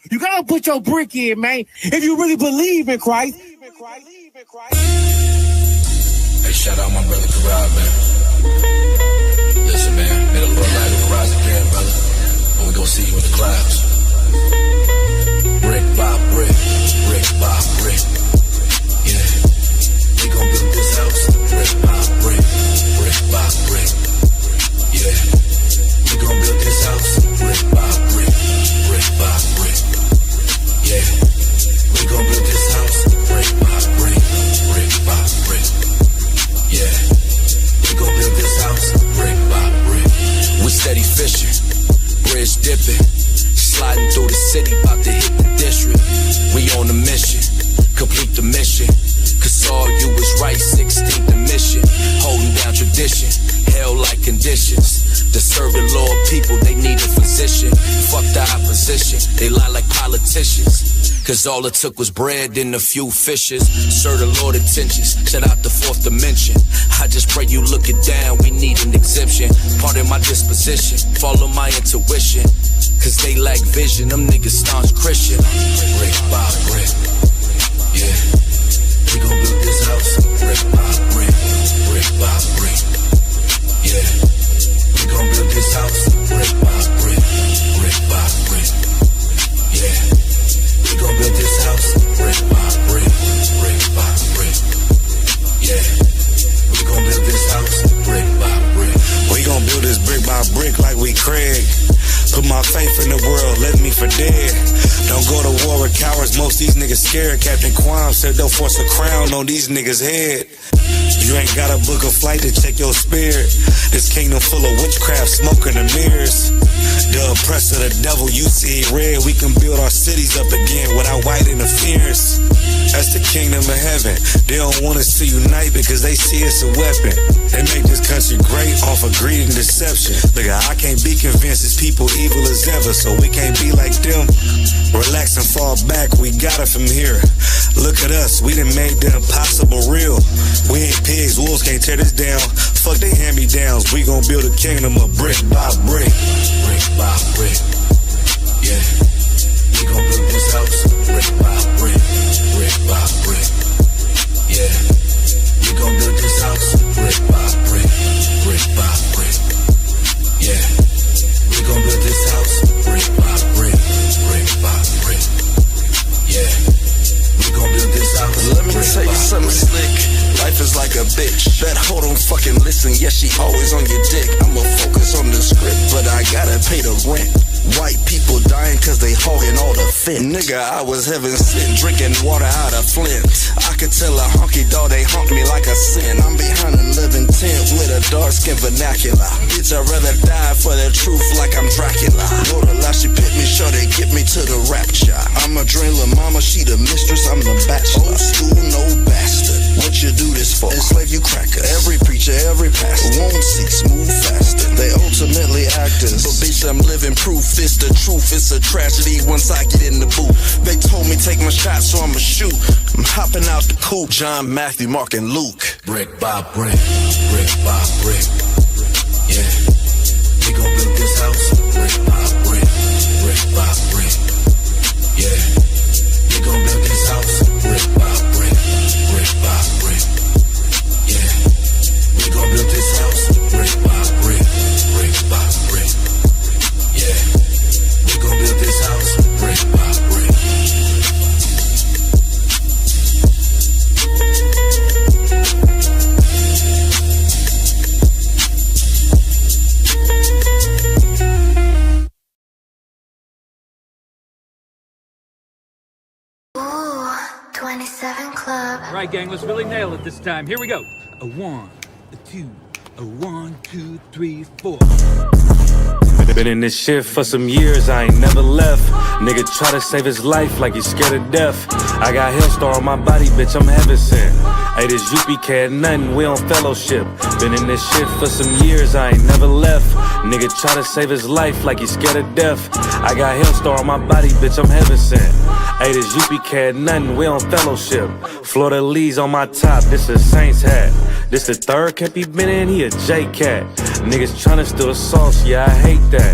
You gotta put your brick in, man, if you really believe in Christ. Hey, shout out my brother Karab, man. Listen, man, may the Lord light the rise again, brother. But we gon' see you in the clouds. Brick by brick, brick by brick. Yeah, we gon' build this house, brick by brick, brick by brick. Yeah, we gon' build this house, brick by brick, brick by brick. Yeah, we gon' build this house, brick by brick, brick by brick. Yeah, we gon' build this house, brick by brick. We steady fishing, bridge dipping, sliding through the city, about to hit the district. We on a mission, complete the mission. Cause all you was right, 16th mission. Holding down tradition, hell-like conditions. To serve the Lord people, they need a physician. Fuck the opposition, they lie like politicians. Cause all it took was bread and a few fishes. Serve the Lord intentions, set out the fourth dimension. I just pray you look it down, we need an exemption. Pardon my disposition, follow my intuition. Cause they lack vision, them niggas staunch Christian. Brick by brick, yeah. We gon' build this house, brick by brick, brick by brick, yeah. We gon' build this house, brick by brick, brick by brick, yeah. We gon' build this house, brick by brick, brick by brick, yeah. We gon' build this house, brick by brick. We gon' build this brick by brick like we Craig. Put my faith in the world, let me for dead. Don't go to war with cowards, most these niggas scared. Captain Quam said they'll force a crown on these niggas' head. You ain't gotta book a flight to check your spirit. This kingdom full of witchcraft, smoke in the mirrors. The oppressor, the devil, you see red. We can build our cities up again without white interference. That's the kingdom of heaven. They don't wanna see unite because they see it's a weapon. They make this country great off of greed and deception. Look, I can't be convinced these people evil as ever, so we can't be like them. Relax and fall back, we got it from here. Look at us, we done made the impossible real. We ain't pigs, wolves can't tear this down. Fuck they hand-me-downs, we gon' build a kingdom of brick by brick. Brick by brick, yeah. We gon' build this house, brick by brick, brick by brick, yeah. We gon' build this house, brick by brick, brick by brick, yeah. We gon' build this house, brick by brick, brick by brick, yeah. We gon' build this house. Let me tell you something slick. Life is like a bitch. That hoe don't fucking listen. Yeah, she always on your dick. I'ma focus on the script, but I gotta pay the rent. White people dying cause they hogging all the fit. Nigga, I was heaven sent, drinking water out of Flint. I could tell a honky dog, they honk me like a sin. I'm behind a living tent with a dark skin vernacular. Bitch, I'd rather die for the truth like I'm Dracula. Know the lie, she pit me, sure they get me to the rapture. I'm a dreamer, mama, she the mistress, I'm the bachelor. Old school, no bastard. What you do this for? Enslave you crackers. Every preacher, every pastor won't cease, move faster. They ultimately actors, but bitch, I'm living proof. It's the truth, it's a tragedy once I get in the booth. They told me take my shot, so I'ma shoot. I'm hopping out the coupe, John, Matthew, Mark, and Luke. Brick by brick, brick by brick, yeah. We gon' build this house, brick by brick, brick by brick, yeah. We gon' build this house, brick by brick, brick by brick, yeah. We gon' build this house, brick by brick, brick by brick, yeah. We gon' build this house, brick by brick. Ooh, 27 Club. All right, gang, let's really nail it this time. Here we go. A 1, a 2, a 1, 2, 3, 4. Been in this shit for some years, I ain't never left. Nigga try to save his life like he's scared of death. I got Hellstar on my body, bitch, I'm heaven sent. Hey, this Isupk cat, nothing, we on fellowship. Been in this shit for some years, I ain't never left. Nigga try to save his life like he's scared of death. I got Hellstar on my body, bitch, I'm heaven sent. Hey, this Isupk cat, nothing, we on fellowship. Florida Lee's on my top, this a Saints hat. This the third cap he been in, he a J-cat. Niggas tryna steal sauce, yeah, I hate that.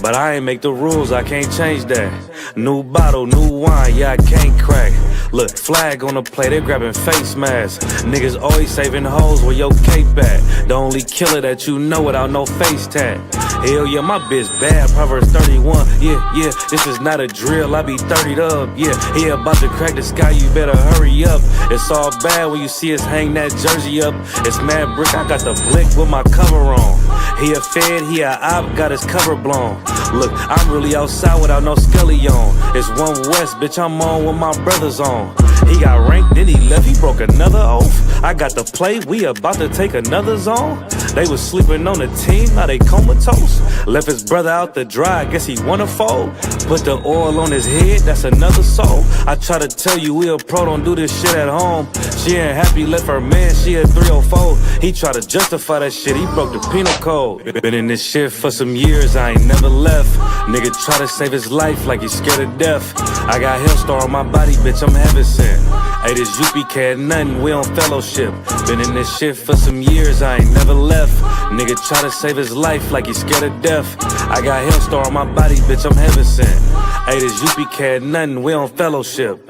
But I ain't make the rules, I can't change that. New bottle, new wine, yeah, I can't crack. Look, flag on the plate, they grabbing face masks. Niggas always saving hoes where your cape at. The only killer that you know without no face tag. Hell yeah, my bitch bad, Proverbs 31. Yeah, this is not a drill, I be 30'd up. Yeah, he about to crack the sky, you better hurry up. It's all bad when you see us hang that jersey up. It's mad brick, I got the blick with my cover on. He a fed, he a op, got his cover blown. Look, I'm really outside without no skelly on. It's 1 West, bitch, I'm on with my brothers on. He got ranked, then he left, he broke another oath. I got the play, we about to take another zone. They was sleeping on the team, now they comatose. Left his brother out to dry, guess he wanna fold. Put the oil on his head, that's another soul. I try to tell you we a pro, don't do this shit at home. She ain't happy, left her man, she at 304. He try to justify that shit, he broke the penal code. Been in this shit for some years, I ain't never left. Nigga try to save his life like he's scared of death. I got Hellstar on my body, bitch, I'm heaven sent. Hey, this Isupk had nothing, we on fellowship. Been in this shit for some years, I ain't never left. Nigga try to save his life like he's scared of death. I got Hellstar on my body, bitch, I'm heaven sent. Hey, this Isupk had nothing, we on fellowship.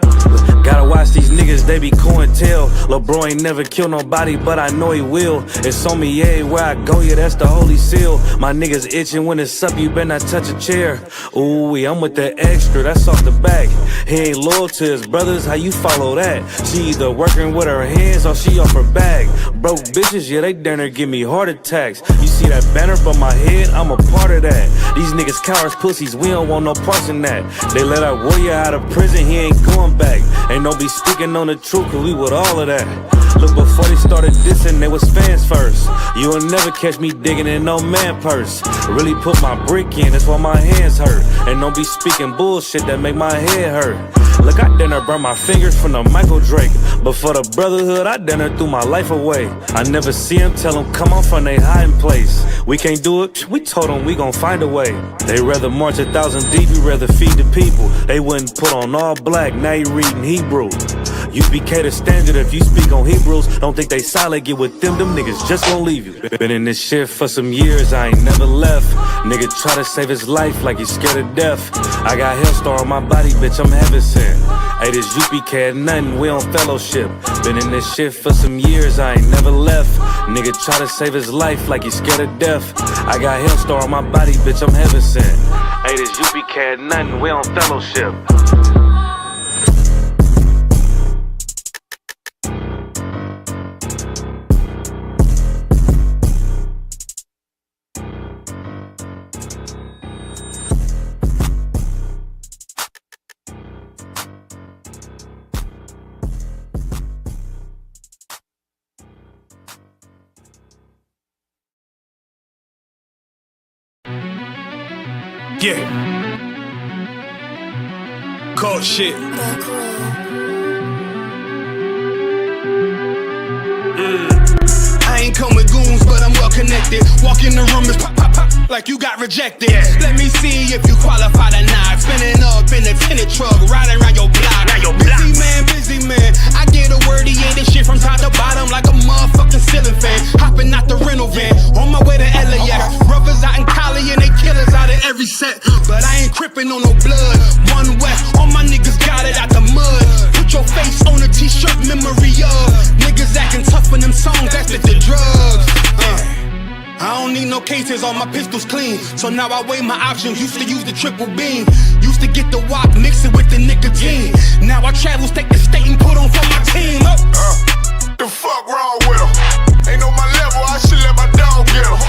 Gotta watch these niggas, they be cointel. Lil' bro ain't never killed nobody, but I know he will. It's on me everywhere I go, yeah, that's the holy seal. My niggas itching when it's up, you better not touch a chair. Ooh, I'm with the extra, that's off the back. He ain't loyal to his brothers, how you follow that? She either working with her hands or she off her bag. Broke bitches, yeah, they down there give me heart attacks. You see that banner from my head, I'm a part of that. These niggas cowards, pussies, we don't want no parts in that. They let our warrior out of prison, he ain't going back. Ain't no be speaking on the truth, cause we with all of that. Look, before they started dissing, they was fans first. You'll never catch me digging in no man purse. Really put my brick in, that's why my hands hurt. And don't be speaking bullshit that make my head hurt. Look, I done burn my fingers from the Michael Drake. But for the brotherhood, I done threw my life away. I never see him, tell them come on from they hiding place. We can't do it, we told them we gon' find a way. They rather march 1,000 deep, we rather feed the people. They wouldn't put on all black, now you reading Hebrew. UPK the standard if you speak on Hebrews. Don't think they solid, get with them niggas just gon' leave you. Been in this shit for some years, I ain't never left. Nigga try to save his life like he's scared of death. I got Hellstar on my body, bitch, I'm heaven sent. Hey, this Isupk had nothing, we on fellowship. Been in this shit for some years, I ain't never left. Nigga try to save his life like he's scared of death. I got Hellstar on my body, bitch, I'm heaven sent. Hey, this Isupk had nothing, we on fellowship. Yeah. Cold shit. I ain't come with goons, but I'm well connected. Walk in the room, it's pop, pop, pop, like you got rejected. Let me see if you qualify or not. Spinning up in a tinted truck, riding around your block. Busy man. I get a word, he ain't this shit from top to bottom like a motherfucking ceiling fan. Hopping out the rental van, on my way to LAX. Brothers out in Cali and they killers out of every set. But I ain't crippin' on no blood. 1 West, all my niggas got it out the mud. Put your face on a t-shirt, memory of niggas acting tough in them songs, that's the drugs. I don't need no cases, all my pistols clean. So now I weigh my options, used to use the triple beam. Used to get the wok, mix it with the nicotine. Now I travel state to state and put on for my team. The fuck wrong with em? Ain't on my level, I should let my dog get em.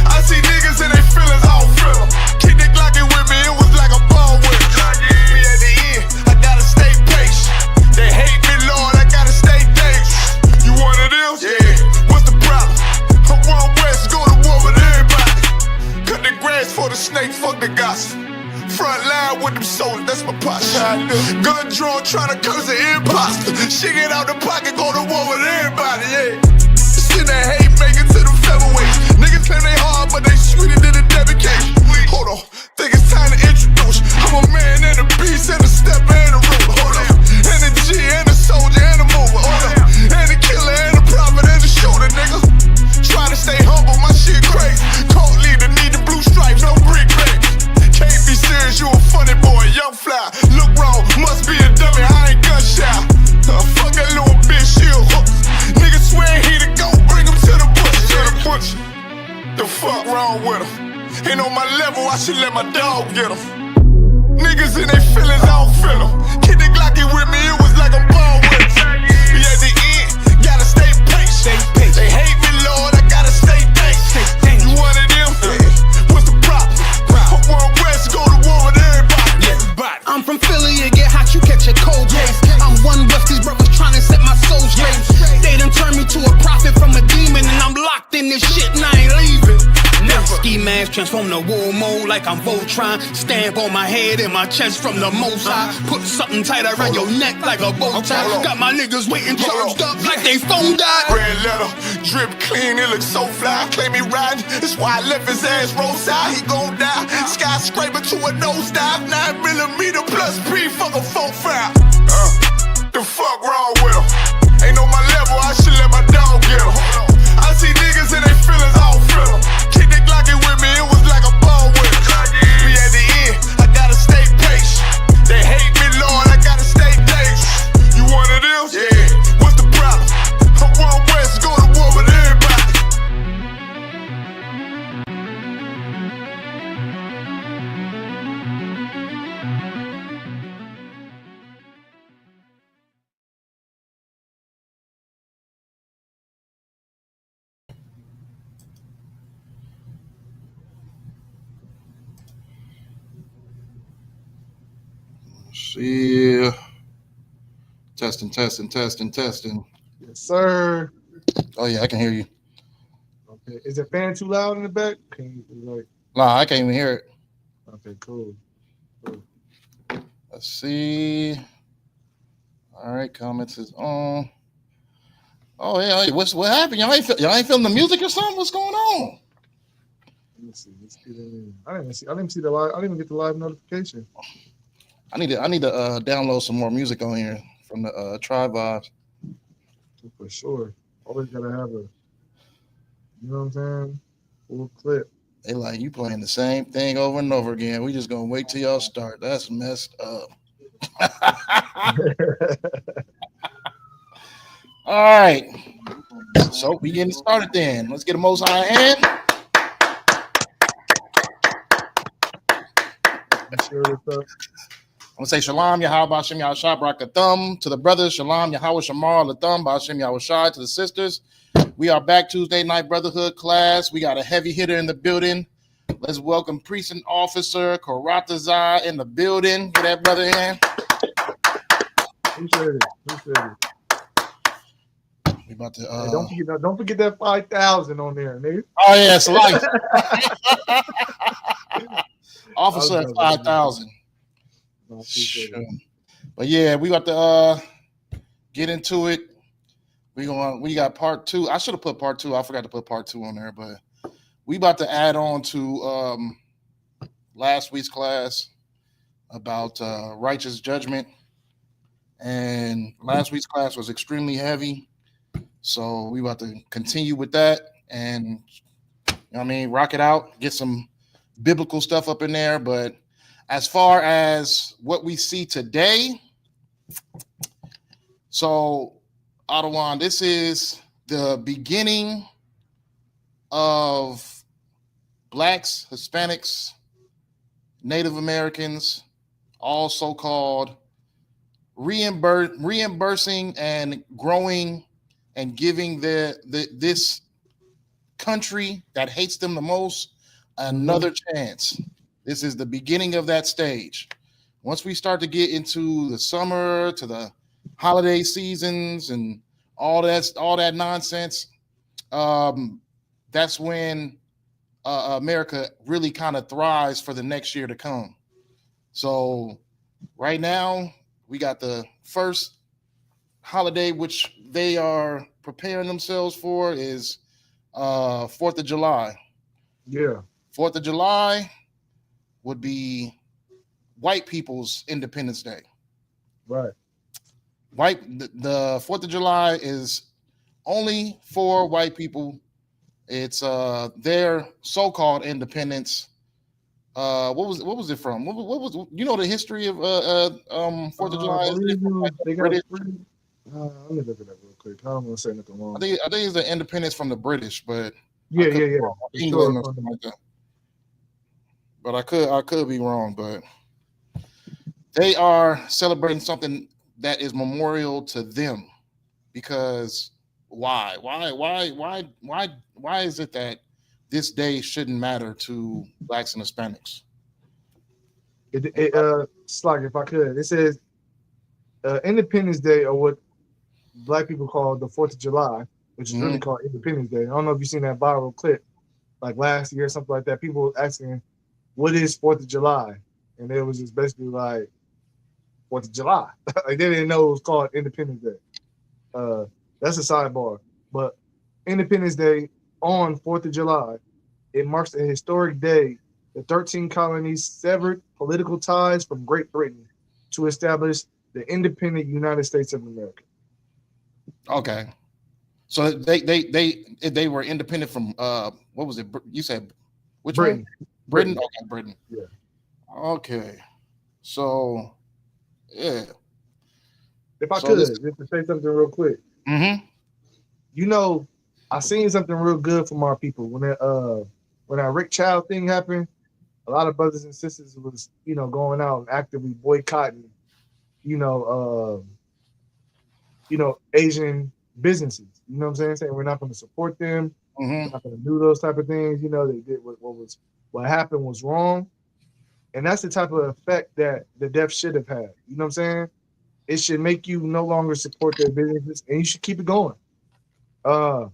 I see niggas and they feelings, I don't feel em. Keep the Glockin' with me, it was like a ball with me at the end, I gotta stay patient. They hate me, Lord, I gotta stay dangerous. You one of them? Yeah. What's the problem? I'm 1 West, go to war with everybody. Cut the grass for the snake, fuck the gossip. Front line with them soldiers, that's my posture. Gun drawn, tryna curse an imposter. Shit get out the pocket, go to war with everybody, yeah. Shit that hate make it to the featherweights. Niggas claim they hard, but they sweeter than a dedication. Hold on, think it's time to introduce. I'm a man and a beast and a stepper and a ruler. Hold on, and a G and a soldier and a mover. Hold on, and a killer and a prophet and a shooter, nigga. Try to stay humble, my shit crazy. Cold leader, need the blue stripes, no brick bags. butcher. The fuck wrong with them? Ain't on my level, I should let my dog get them. Niggas in their feelings, I don't feel them. Kid the Glocky with me, it was like I'm born with them. We at the end, gotta stay patient. They hate me, Lord, I gotta stay patient. You one of them? What's the problem? I'm one West, go to war with everybody. I'm from Philly, it get hot, you catch a cold case. I'm one West, these brothers trying to set my soul straight. They done turned me to a prophet from a demon, and I'm locked in this shit and I ain't leaving. Ski mask transform to war mode like I'm Voltron. Stamp on my head and my chest from the most high. Put something tight around your neck like a bow tie. Got my niggas waiting charged up like they phone died. Red letter, drip clean, it looks so fly. Claim me riding, that's why I left his ass roadside. He gon' die, skyscraper to a nosedive. 9mm plus P, fuck a 4-5. The fuck wrong with him? Ain't on my level, I should let my dog get him. I see niggas in their feelings, I don't feel them. Kid the Glocky with me, it was like a ball with him. We at the end, I gotta stay patient. They hate me, Lord, I gotta stay patient. You one of them? Yeah. What's the problem? I'm one West, go to war with everybody. See, testing. Yes, sir. Oh yeah, I can hear you. Okay. Is the fan too loud in the back? Can you like? Nah, I can't even hear it. Okay, cool. Let's see. All right, comments is on. Oh yeah, what happened? Y'all ain't feeling the music or something? What's going on? Let me see. Let's get in. I didn't see the live. I didn't even get the live notification. I need to download some more music on here from the Tribe Vibes. For sure. Always gotta have a, you know what I'm saying? Full clip. They like you playing the same thing over and over again. We just gonna wait till y'all start. That's messed up. All right. So we getting started then. Let's get a Most High hand. Sure what's up. I'm gonna say Shalom Yahweh Hashem Yahushua Barakathum to the brothers. Shalom Yahweh Shamar Lathum Hashem Yahushua to the sisters. We are back Tuesday night Brotherhood class. We got a heavy hitter in the building. Let's welcome Priest and Officer Karatazai in the building. Get that brother in. Appreciate it. We about to. Hey, don't forget that 5,000 on there, nigga. Oh yeah, it's life. Officer at 5,000. Sure. But yeah, we got to get into it. We got part 2. I should have put part 2. I forgot to put part 2 on there, but we about to add on to last week's class about righteous judgment. And last week's class was extremely heavy. So we about to continue with that and rock it out, get some biblical stuff up in there, but as far as what we see today, so Adawan, this is the beginning of Blacks, Hispanics, Native Americans, all so-called reimbursing and growing and giving this country that hates them the most another chance. This is the beginning of that stage. Once we start to get into the summer, to the holiday seasons and all that nonsense, that's when America really kind of thrives for the next year to come. So right now, we got the first holiday, which they are preparing themselves for, is 4th of July. Yeah. 4th of July would be white people's Independence Day. Right. The 4th of July is only for white people. It's their so-called independence. What was it from? What was the history of 4th of July? They got let me look it up real quick. I don't want to say nothing wrong. I think it's the independence from the British, but Yeah. England Sure. or something like that. But I could be wrong. But they are celebrating something that is memorial to them. Because why is it that this day shouldn't matter to blacks and Hispanics? Slug, if I could, it says Independence Day, or what black people call the 4th of July, which is really called Independence Day. I don't know if you've seen that viral clip like last year or something like that. People were asking, what is 4th of July? And it was just basically like 4th of July. Like they didn't know it was called Independence Day. That's a sidebar. But Independence Day on 4th of July, it marks a historic day. The 13 colonies severed political ties from Great Britain to establish the independent United States of America. Okay. So they were independent from what was it? You said which Britain. one? Britain. Okay, Britain. Yeah. Okay. So yeah. If I could, just to say something real quick. You know, I seen something real good from our people when that Rick Child thing happened. A lot of brothers and sisters was, going out and actively boycotting, Asian businesses. You know what I'm saying? Saying we're not going to support them. We're not going to do those type of things. They did what happened was wrong. And that's the type of effect that the death should have had. You know what I'm saying? It should make you no longer support their businesses, and you should keep it going. I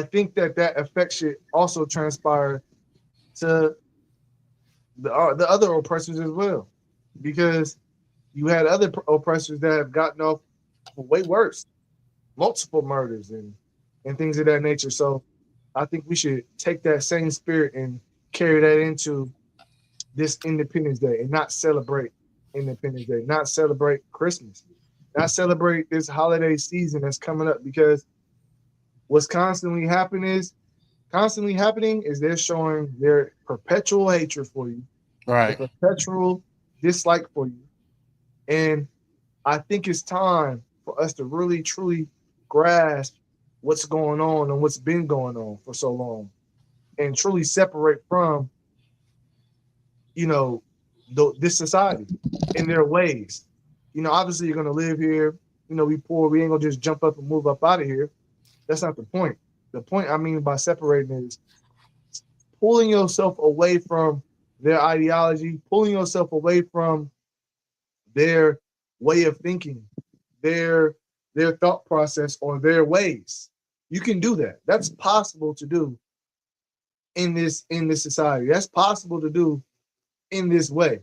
think that effect should also transpire to the other oppressors as well, because you had other oppressors that have gotten off way worse, multiple murders and things of that nature. So I think we should take that same spirit and carry that into this Independence Day and not celebrate Independence Day, not celebrate Christmas, not celebrate this holiday season that's coming up, because what's constantly happening is they're showing their perpetual hatred for you, right? The perpetual dislike for you. And I think it's time for us to really, truly grasp what's going on and what's been going on for so long, and truly separate from, this society in their ways. Obviously you're going to live here, we poor, we ain't going to just jump up and move up out of here. That's not the point. The point I mean by separating is pulling yourself away from their ideology, pulling yourself away from their way of thinking, their thought process, or their ways. You can do that. That's possible to do in this society. That's possible to do in this way.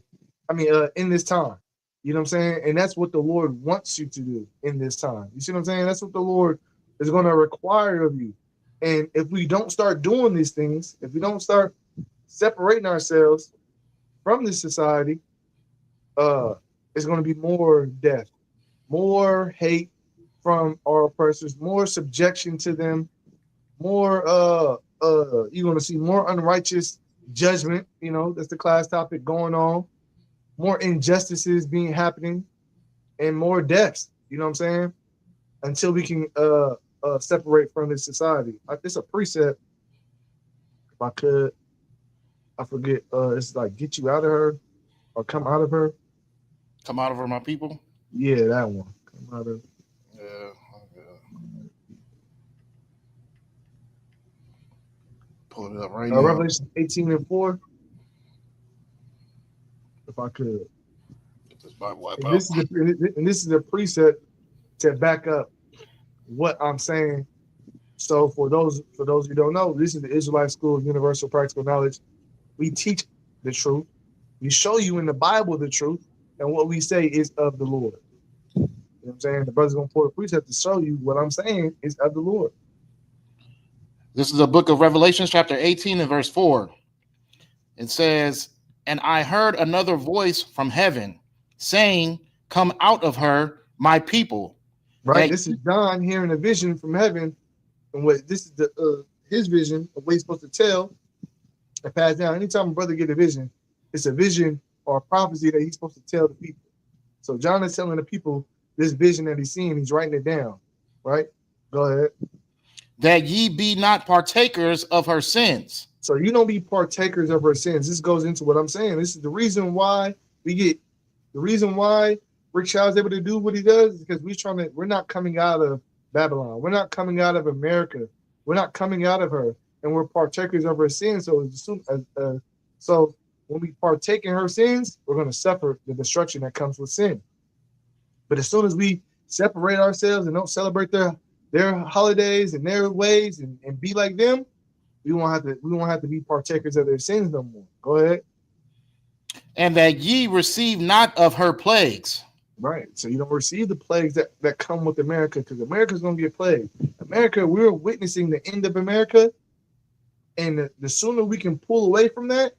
In this time. You know what I'm saying? And that's what the Lord wants you to do in this time. You see what I'm saying? That's what the Lord is going to require of you. And if we don't start doing these things, if we don't start separating ourselves from this society, it's going to be more death, more hate from our oppressors, more subjection to them, more you're going to see more unrighteous judgment. That's the class topic going on, more injustices happening, and more deaths. You know what I'm saying? Until we can separate from this society. It's a precept. If I could, I forget. It's like get you out of her, or come out of her. Come out of her, my people. Yeah, that one. Come out of. Yeah. Pull it up right now. Revelation 18:4. If I could. Get this Bible wipe and out. This is a precept to back up what I'm saying. So for those who don't know, this is the Israelite School of Universal Practical Knowledge. We teach the truth. We show you in the Bible the truth, and what we say is of the Lord. You know what I'm saying? The brother's going to pull a precept to show you what I'm saying is of the Lord. This is the book of Revelation, chapter 18 and verse 4. It says, "And I heard another voice from heaven saying, 'Come out of her, my people.'" Right. This is John hearing a vision from heaven, and what this is his vision of what he's supposed to tell and pass down. Anytime a brother get a vision, it's a vision or a prophecy that he's supposed to tell the people. So John is telling the people this vision that he's seeing. He's writing it down. Right. Go ahead. that ye be not partakers of her sins. So you don't be partakers of her sins. This goes into what I'm saying. This is the reason why the reason why Rick Child's able to do what he does is because we're not coming out of Babylon. We're not coming out of America. We're not coming out of her, and we're partakers of her sins. So when we partake in her sins, we're going to suffer the destruction that comes with sin. But as soon as we separate ourselves and don't celebrate their holidays and their ways and be like them, we won't have to be partakers of their sins no more. Go ahead. And that ye receive not of her plagues. Right. So you don't receive the plagues that come with America, because America's going to be a plague. America, we're witnessing the end of America. And the sooner we can pull away from that,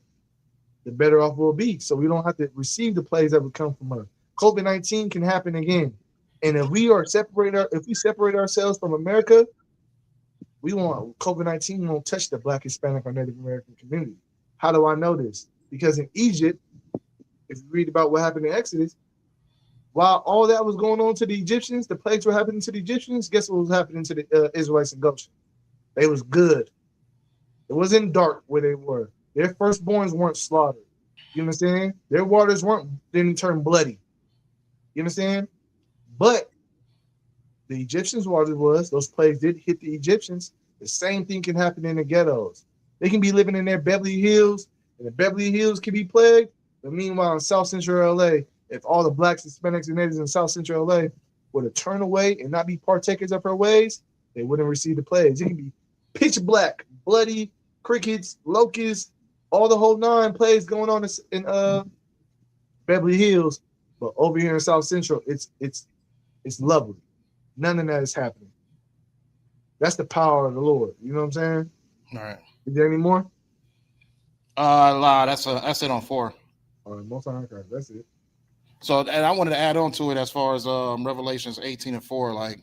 the better off we'll be. So we don't have to receive the plagues that would come from her. COVID-19 can happen again. And if we separate ourselves from America, COVID-19 won't touch the Black, Hispanic, or Native American community. How do I know this? Because in Egypt, if you read about what happened in Exodus, while all that was going on to the Egyptians, the plagues were happening to the Egyptians, guess what was happening to the Israelites in Goshen? They was good. It wasn't dark where they were. Their firstborns weren't slaughtered. You understand? Their waters didn't turn bloody. You understand? But the Egyptians' waters those plagues did hit the Egyptians. The same thing can happen in the ghettos. They can be living in their Beverly Hills, and the Beverly Hills can be plagued. But meanwhile, in South Central LA, if all the Blacks, Hispanics, and Natives in South Central LA were to turn away and not be partakers of her ways, they wouldn't receive the plagues. It can be pitch black, bloody, crickets, locusts, all the whole 9 plagues going on in Beverly Hills. But over here in South Central, it's lovely. None of that is happening. That's the power of the Lord. You know what I'm saying? All right. Is there any more? That's it on 4. All right, most okay. That's it. So, and I wanted to add on to it as far as Revelations 18 and 4. Like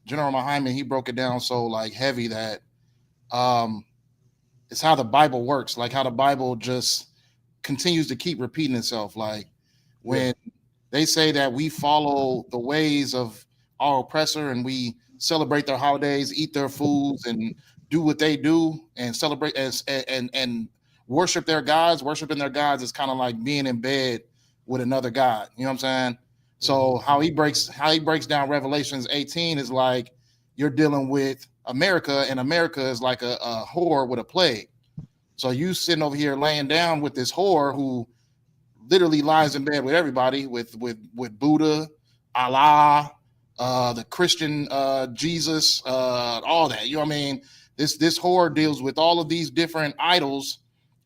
General Muhammad, he broke it down so like heavy that it's how the Bible works. Like how the Bible just continues to keep repeating itself. Like when they say that we follow the ways of our oppressor and we celebrate their holidays, eat their foods, and do what they do and celebrate and worship their gods. Worshiping their gods is kind of like being in bed with another god. You know what I'm saying? So how he breaks down Revelations 18 is like you're dealing with America, and America is like a whore with a plague. So you sitting over here laying down with this whore who literally lies in bed with everybody, with Buddha, Allah, the Christian Jesus, all that. You know what I mean? This whore deals with all of these different idols,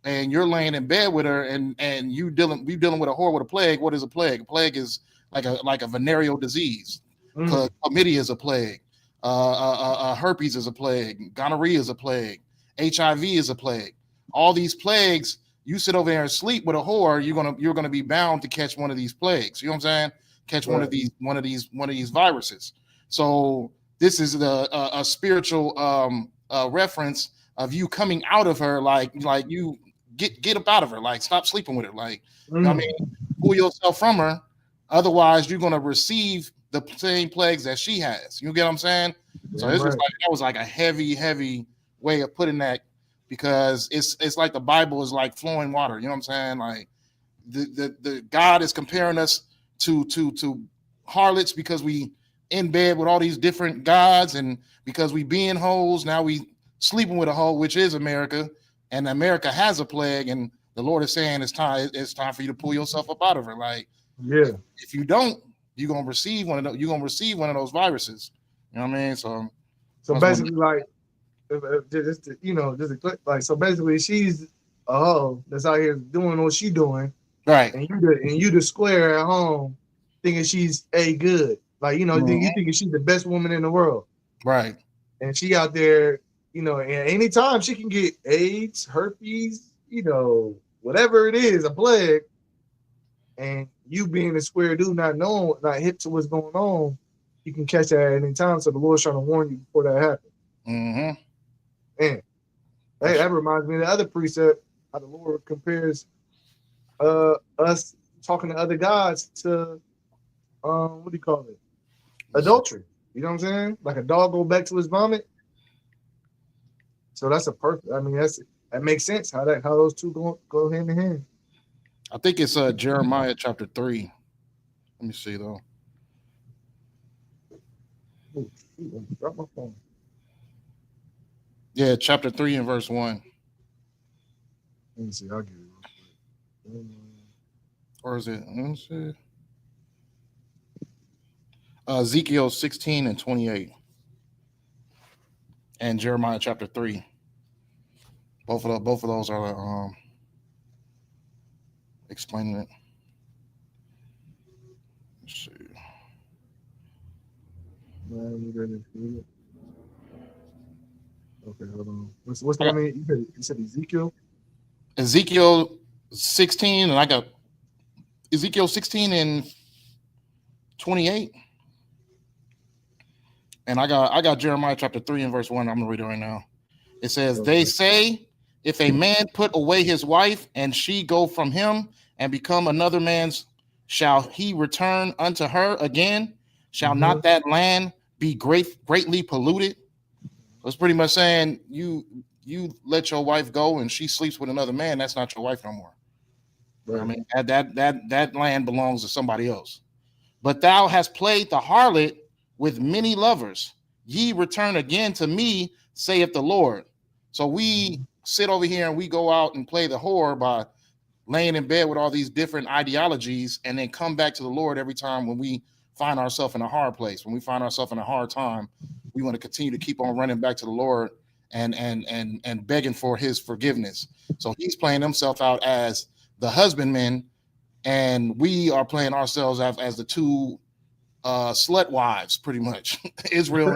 and you're laying in bed with her, and we dealing with a whore with a plague. What is a plague? A plague is like a venereal disease. Chlamydia is a plague. Herpes is a plague. Gonorrhea is a plague. HIV is a plague. All these plagues, you sit over there and sleep with a whore, you're gonna be bound to catch one of these plagues. You know what I'm saying? Catch one of these viruses. So this is a spiritual reference of you coming out of her, like you get up out of her, like stop sleeping with her, like you know what I mean, pull yourself from her. Otherwise, you're gonna receive the same plagues that she has. You get what I'm saying? So it's just like that was like a heavy way of putting that, because it's like the Bible is like flowing water. You know what I'm saying? Like the God is comparing us to harlots because we in bed with all these different gods, and because we being hoes, now we sleeping with a hoe, which is America, and America has a plague, and the Lord is saying it's time for you to pull yourself up out of her. Like, if you don't, you're gonna receive one of those viruses. You know what I mean? So basically, like, so basically, she's a hoe that's out here doing what she's doing, right? And you the square at home thinking she's a good, like, you thinking she's the best woman in the world, right? And she out there, and anytime she can get AIDS, herpes, whatever it is, a plague, and you being a square dude, not hip to what's going on, you can catch that at any time. So the Lord's trying to warn you before that happens. Mm-hmm. And that reminds me of the other precept, how the Lord compares us talking to other gods to what do you call it? Adultery. You know what I'm saying? Like a dog go back to his vomit. So that's a perfect. I mean, that makes sense. How those two go hand in hand. I think it's Jeremiah chapter 3. Let me see though. Oh, shoot, I dropped my phone. Yeah, chapter 3 and verse 1. Let me see. I'll give you real quick. Or is it? Let me see. Ezekiel 16 and 28. And Jeremiah chapter 3. Both of those are explaining it. Let's see. Okay, hold on. What's the one you said Ezekiel? Ezekiel 16, and I got Ezekiel 16 and 28. And I got Jeremiah chapter 3 and verse 1. I'm gonna read it right now. It says, They say, if a man put away his wife and she go from him and become another man's, shall he return unto her again? Shall not that land be greatly polluted? It's pretty much saying you let your wife go and she sleeps with another man. That's not your wife no more. Right. I mean, that land belongs to somebody else. But thou hast played the harlot with many lovers. Ye return again to me, saith the Lord. So we sit over here and we go out and play the whore by laying in bed with all these different ideologies, and then come back to the Lord every time when we find ourselves in a hard place. When we find ourselves in a hard time, we want to continue to keep on running back to the Lord and begging for his forgiveness. So he's playing himself out as the husbandman, and we are playing ourselves as the two slut wives, pretty much. Israel.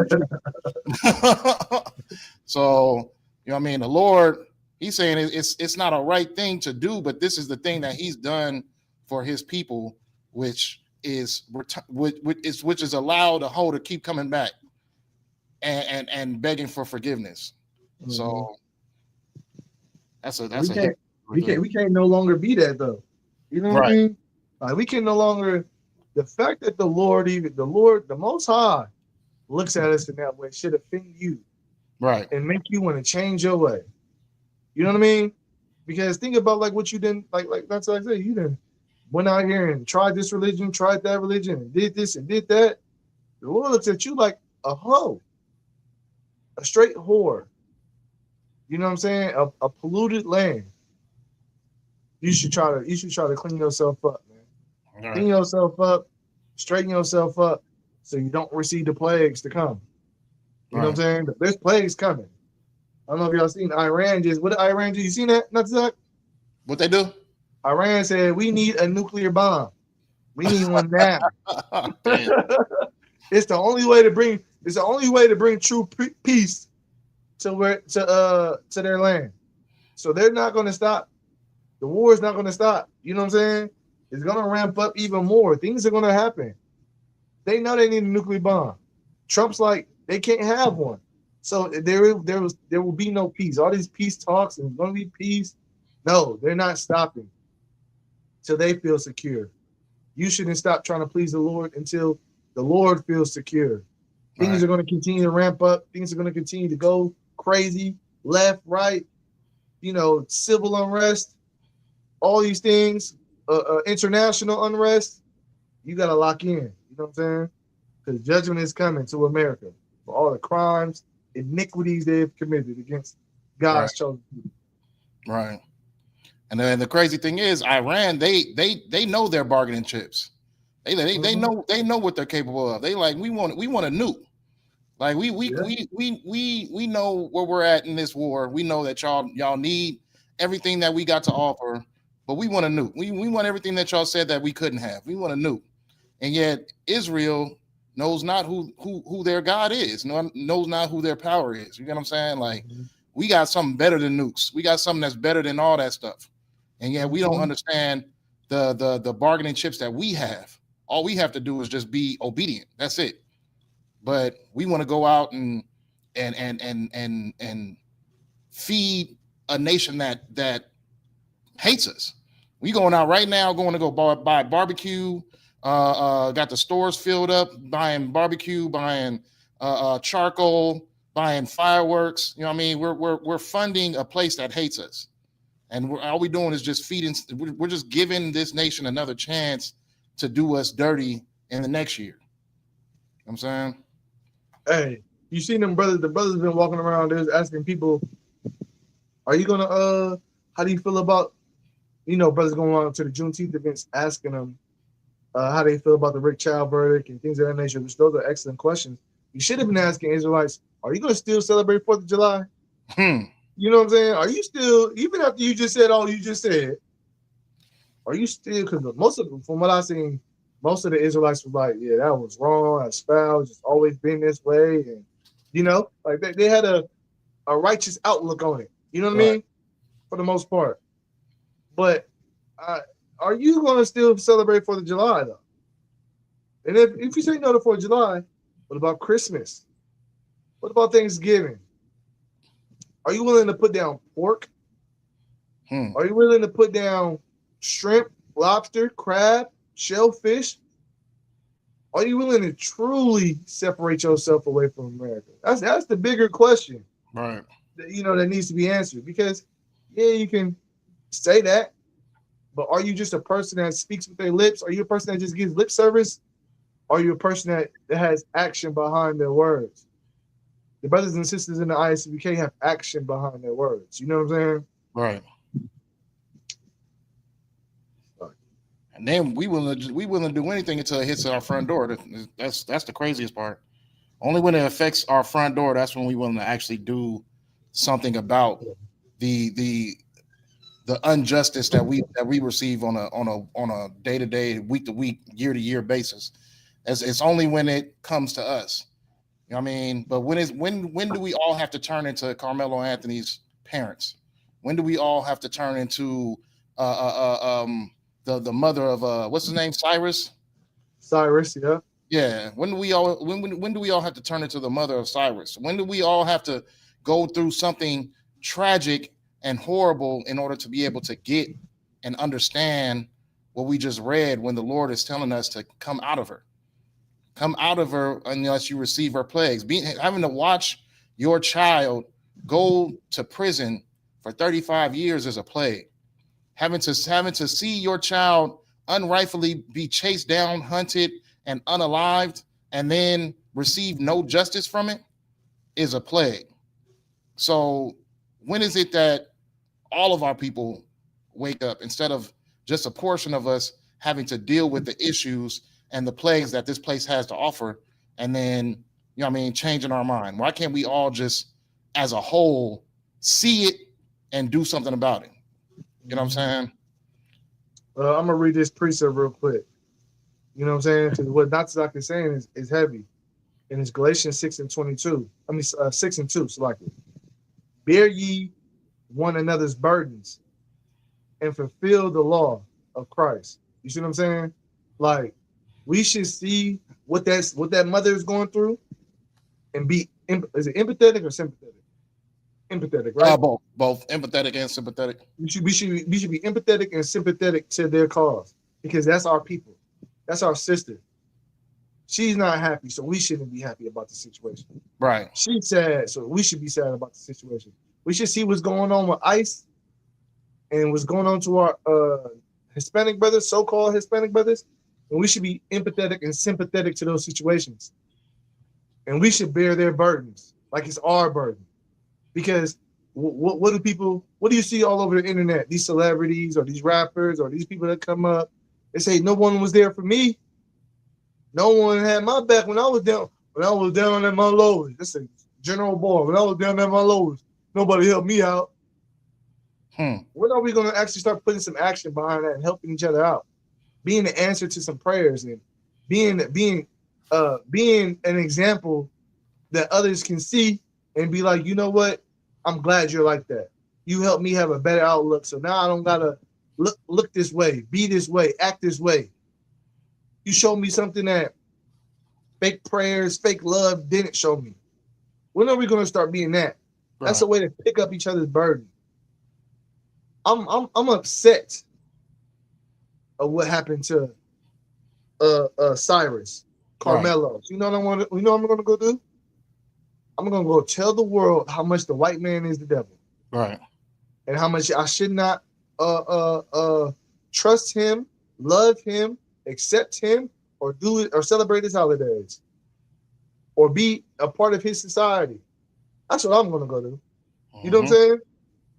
So, you know what I mean? The Lord, he's saying it's not a right thing to do, but this is the thing that he's done for his people, which is allowed the whole to keep coming back and begging for forgiveness. Mm-hmm. So we can't no longer be that though. You know what I mean? Like we can no longer. The fact that the Lord, the Most High, looks at us in that way should offend you, right? And make you want to change your way. You know what I mean? Because think about like what you did, like that's like I said, you done went out here and tried this religion, tried that religion, and did this and did that. The Lord looks at you like a hoe, a straight whore. You know what I'm saying? A polluted land. You should try to clean yourself up, man. Right. Clean yourself up, straighten yourself up, so you don't receive the plagues to come. You know what I'm saying? There's plagues coming. I don't know if y'all seen Iran what did Iran do? You seen that? Not that? What they do? Iran said we need a nuclear bomb. We need one now. It's the only way to bring true peace to their land. So they're not going to stop. The war is not going to stop. You know what I'm saying? It's going to ramp up even more. Things are going to happen. They know they need a nuclear bomb. Trump's like, they can't have one. So there will be no peace. All these peace talks and going to be peace. No, they're not stopping till they feel secure. You shouldn't stop trying to please the Lord until the Lord feels secure. Things are going to continue to ramp up. Things are going to continue to go crazy, left, right, civil unrest, all these things. International unrest, you got to lock in. You know what I'm saying? Because judgment is coming to America for all the crimes, iniquities they've committed against God's chosen people. Right. And then the crazy thing is, Iran, they know their bargaining chips. They know what they're capable of. They like we want a nuke. Like we know where we're at in this war. We know that y'all need everything that we got to offer. But we want a nuke. We want everything that y'all said that we couldn't have. We want a nuke. And yet Israel knows not who their God is, knows not who their power is. You get what I'm saying? Like, we got something better than nukes. We got something that's better than all that stuff. And yet we don't understand the bargaining chips that we have. All we have to do is just be obedient. That's it. But we want to go out and feed a nation that hates us. We going out right now, going to go buy barbecue. Got the stores filled up, buying barbecue, buying charcoal, buying fireworks. You know what I mean? We're funding a place that hates us. And all we're doing is just feeding. We're just giving this nation another chance to do us dirty in the next year. You know what I'm saying? Hey, you seen them brothers? The brothers been walking around there asking people, "Are you gonna How do you feel about brothers going on to the Juneteenth events asking them how they feel about the Rick Child verdict and things of that nature?" Which those are excellent questions. You should have been asking Israelites, "Are you gonna still celebrate 4th of July?" You know what I'm saying? Are you still, even after you just said all you just said, are you still, because most of them, from what I've seen, most of the Israelites was like, yeah, that was wrong, that's foul, it's just always been this way. And, like they had a righteous outlook on it. You know what I mean? For the most part. But are you going to still celebrate 4th of July, though? And if you say no to 4th of July, what about Christmas? What about Thanksgiving? Are you willing to put down pork? Are you willing to put down shrimp, lobster, crab, shellfish? Are you willing to truly separate yourself away from America? That's the bigger question. Right. That needs to be answered. Because, yeah, you can say that, but are you just a person that speaks with their lips? Are you a person that just gives lip service? Are you a person that has action behind their words? The brothers and sisters in the Isupk have action behind their words. You know what I'm saying? Right. And then we willing to do anything until it hits our front door. That's the craziest part. Only when it affects our front door, that's when we willing to actually do something about the injustice that we receive on a day-to-day, week-to-week, year-to-year basis. It's only when it comes to us. You know what I mean? But when do we all have to turn into Carmelo Anthony's parents? When do we all have to turn into the mother of what's his name? Cyrus, yeah. Yeah. When do we all have to turn into the mother of Cyrus? When do we all have to go through something tragic and horrible in order to be able to get and understand what we just read when the Lord is telling us to come out of her? Come out of her unless you receive her plagues. Having to watch your child go to prison for 35 years is a plague. Having to see your child unrightfully be chased down, hunted, and unalived, and then receive no justice from it is a plague. So when is it that all of our people wake up instead of just a portion of us having to deal with the issues and the plagues that this place has to offer, and then, changing our mind? Why can't we all just, as a whole, see it and do something about it? You know what I'm saying? I'm going to read this precept real quick. You know what I'm saying? Because what Natsizak is saying is heavy. And it's Galatians 6:22. 6:2, so like it. Bear ye one another's burdens and fulfill the law of Christ. You see what I'm saying? Like, we should see what that mother is going through and be, is it empathetic or sympathetic? Empathetic, right? Both empathetic and sympathetic. We should be empathetic and sympathetic to their cause, because that's our people. That's our sister. She's not happy, so we shouldn't be happy about the situation. Right. She's sad, so we should be sad about the situation. We should see what's going on with ICE and what's going on to our Hispanic brothers, so-called Hispanic brothers, and we should be empathetic and sympathetic to those situations. And we should bear their burdens like it's our burden. Because what do you see all over the internet? These celebrities or these rappers or these people that come up, they say, no one was there for me. No one had my back when I was down at my lowest. That's a general boy. When I was down at my lowest, nobody helped me out. When are we going to actually start putting some action behind that and helping each other out? Being the answer to some prayers and being an example that others can see and be like, you know what? I'm glad you're like that. You helped me have a better outlook. So now I don't gotta look this way, be this way, act this way. You showed me something that fake prayers, fake love didn't show me. When are we gonna start being that? Right. That's a way to pick up each other's burden. I'm upset of what happened to Cyrus, Carmelo. Right. You know what I'm gonna go do? I'm gonna go tell the world how much the white man is the devil, Right. and how much I should not trust him, love him, accept him, or do it or celebrate his holidays, or be a part of his society. That's what I'm gonna go do. You know what I'm saying?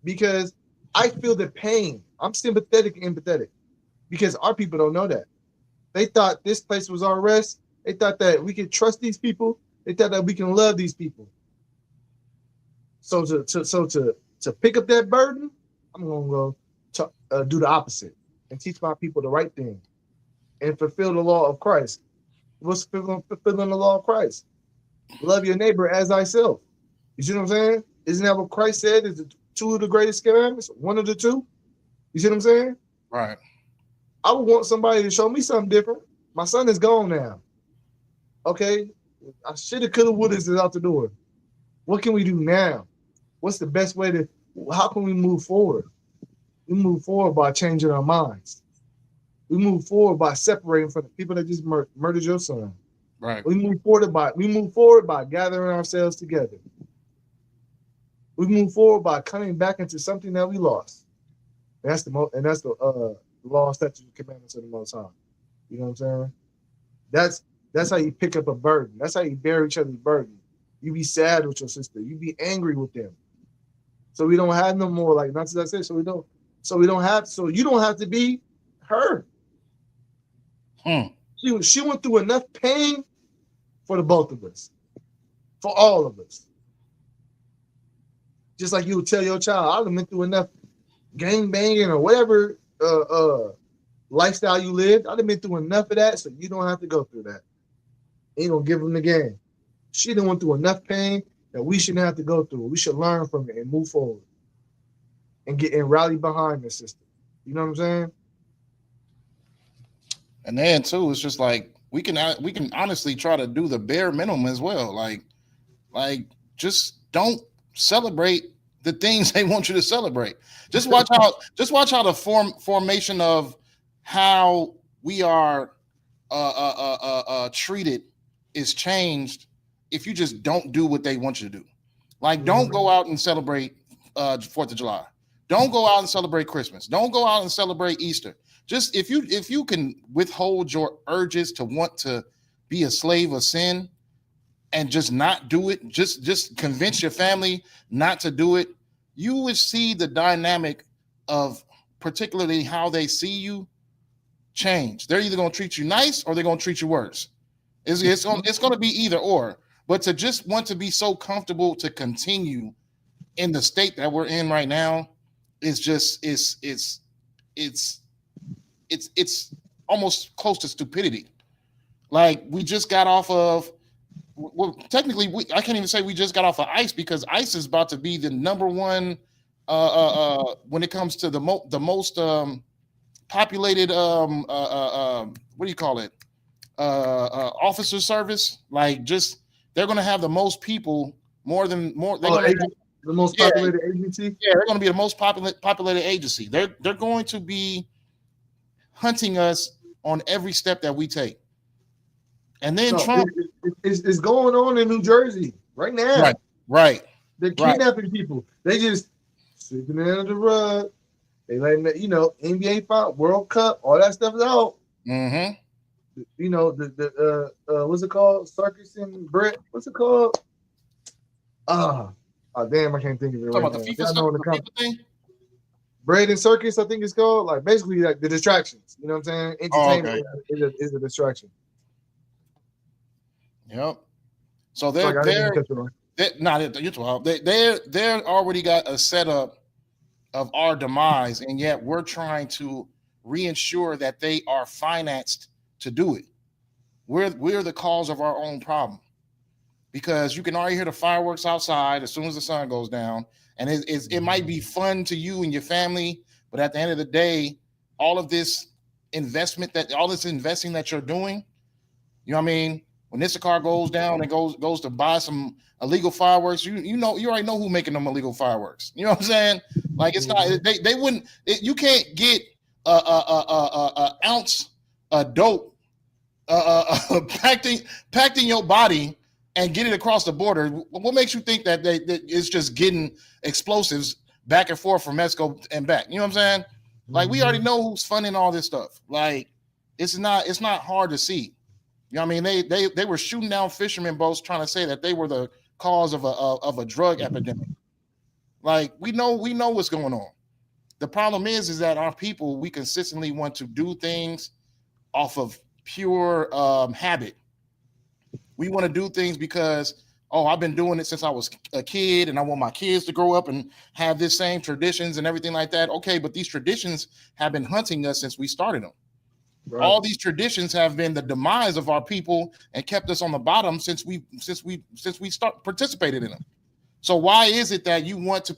Because I feel the pain. I'm sympathetic and empathetic because our people don't know that. They thought this place was our rest. They thought that we could trust these people. They thought that we can love these people. So to pick up that burden, I'm gonna go do the opposite and teach my people the right thing and fulfill the law of Christ. What's fulfilling the law of Christ? Love your neighbor as thyself. You see what I'm saying? Isn't that what Christ said? Is it two of the greatest commandments? One of the two? You see what I'm saying? Right. I would want somebody to show me something different. My son is gone now. Okay, I shoulda, coulda, woulda is out the door. What can we do now? What's the best way to? How can we move forward? We move forward by changing our minds. We move forward by separating from the people that just murdered your son. Right. We move forward by gathering ourselves together. We move forward by coming back into something that we lost. And that's the law, statutes, and commandments of the Most High. You know what I'm saying? That's how you pick up a burden. That's how you bear each other's burden. You be sad with your sister. You be angry with them. So we don't have no more, like, not as I said, so you don't have to be her. She went through enough pain for the both of us. For all of us. Just like you would tell your child, I've been through enough gang banging or whatever lifestyle you lived. I've been through enough of that, so you don't have to go through that. Ain't gonna give them the game. She done went through enough pain that we shouldn't have to go through. We should learn from it and move forward and rally behind the system. You know what I'm saying? And then too, it's just like we can honestly try to do the bare minimum as well. Like just don't celebrate the things they want you to celebrate. Just watch how the formation of how we are treated is changed if you just don't do what they want you to do. Like, don't go out and celebrate 4th of July. Don't go out and celebrate Christmas. Don't go out and celebrate Easter. Just if you can withhold your urges to want to be a slave of sin and just not do it, just convince your family not to do it, you would see the dynamic of particularly how they see you change. They're either going to treat you nice or they're going to treat you worse. It's going to be either or. But to just want to be so comfortable to continue in the state that we're in right now is just it's almost close to stupidity. Like, we just got off of, well, technically I can't even say we just got off of ICE, because ICE is about to be the number one when it comes to the most populated what do you call it, officer service. Like, just they're going to have the most people, the most populated agency. Yeah, they're going to be the most populated agency. They're going to be hunting us on every step that we take. And then Trump is going on in New Jersey right now. Right. They're kidnapping people. They just sweeping it under the rug. They letting NBA Final, World Cup, all that stuff is out. Mm-hmm. You know, the what's it called? Circus and Brett. What's it called? Oh damn, I can't think of it. Talking about the FIFA stuff, the FIFA thing? Bread and Circus, I think it's called. Like, basically, like the distractions. You know what I'm saying? Entertainment is a distraction. Yep. So they're already got a setup of our demise, and yet we're trying to reinsure that they are financed to do it. We're the cause of our own problem, because you can already hear the fireworks outside as soon as the sun goes down, and it might be fun to you and your family, but at the end of the day, all this investing that you're doing, you know what I mean? When Isupk goes down and goes to buy some illegal fireworks, you already know who's making them illegal fireworks. You know what I'm saying? Like, it's not, they wouldn't, you can't get a ounce of dope packed in your body and get it across the border. What makes you think that that it's just getting explosives back and forth from Mexico and back? You know what I'm saying? Like, we already know who's funding all this stuff. Like, it's not hard to see. You know what I mean? They were shooting down fishermen boats trying to say that they were the cause of a drug epidemic. Like, we know what's going on. The problem is that our people, we consistently want to do things off of pure habit. We want to do things because, oh, I've been doing it since I was a kid and I want my kids to grow up and have this same traditions and everything like that. Okay, but these traditions have been hunting us since we started them. Right. All these traditions have been the demise of our people and kept us on the bottom since we participated in them. So why is it that you want to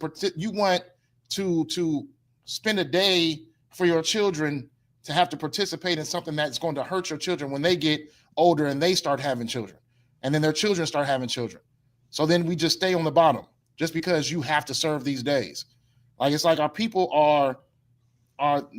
spend a day for your children to have to participate in something that's going to hurt your children when they get older and they start having children, and then their children start having children? So then we just stay on the bottom just because you have to serve these days. Like, it's like our people are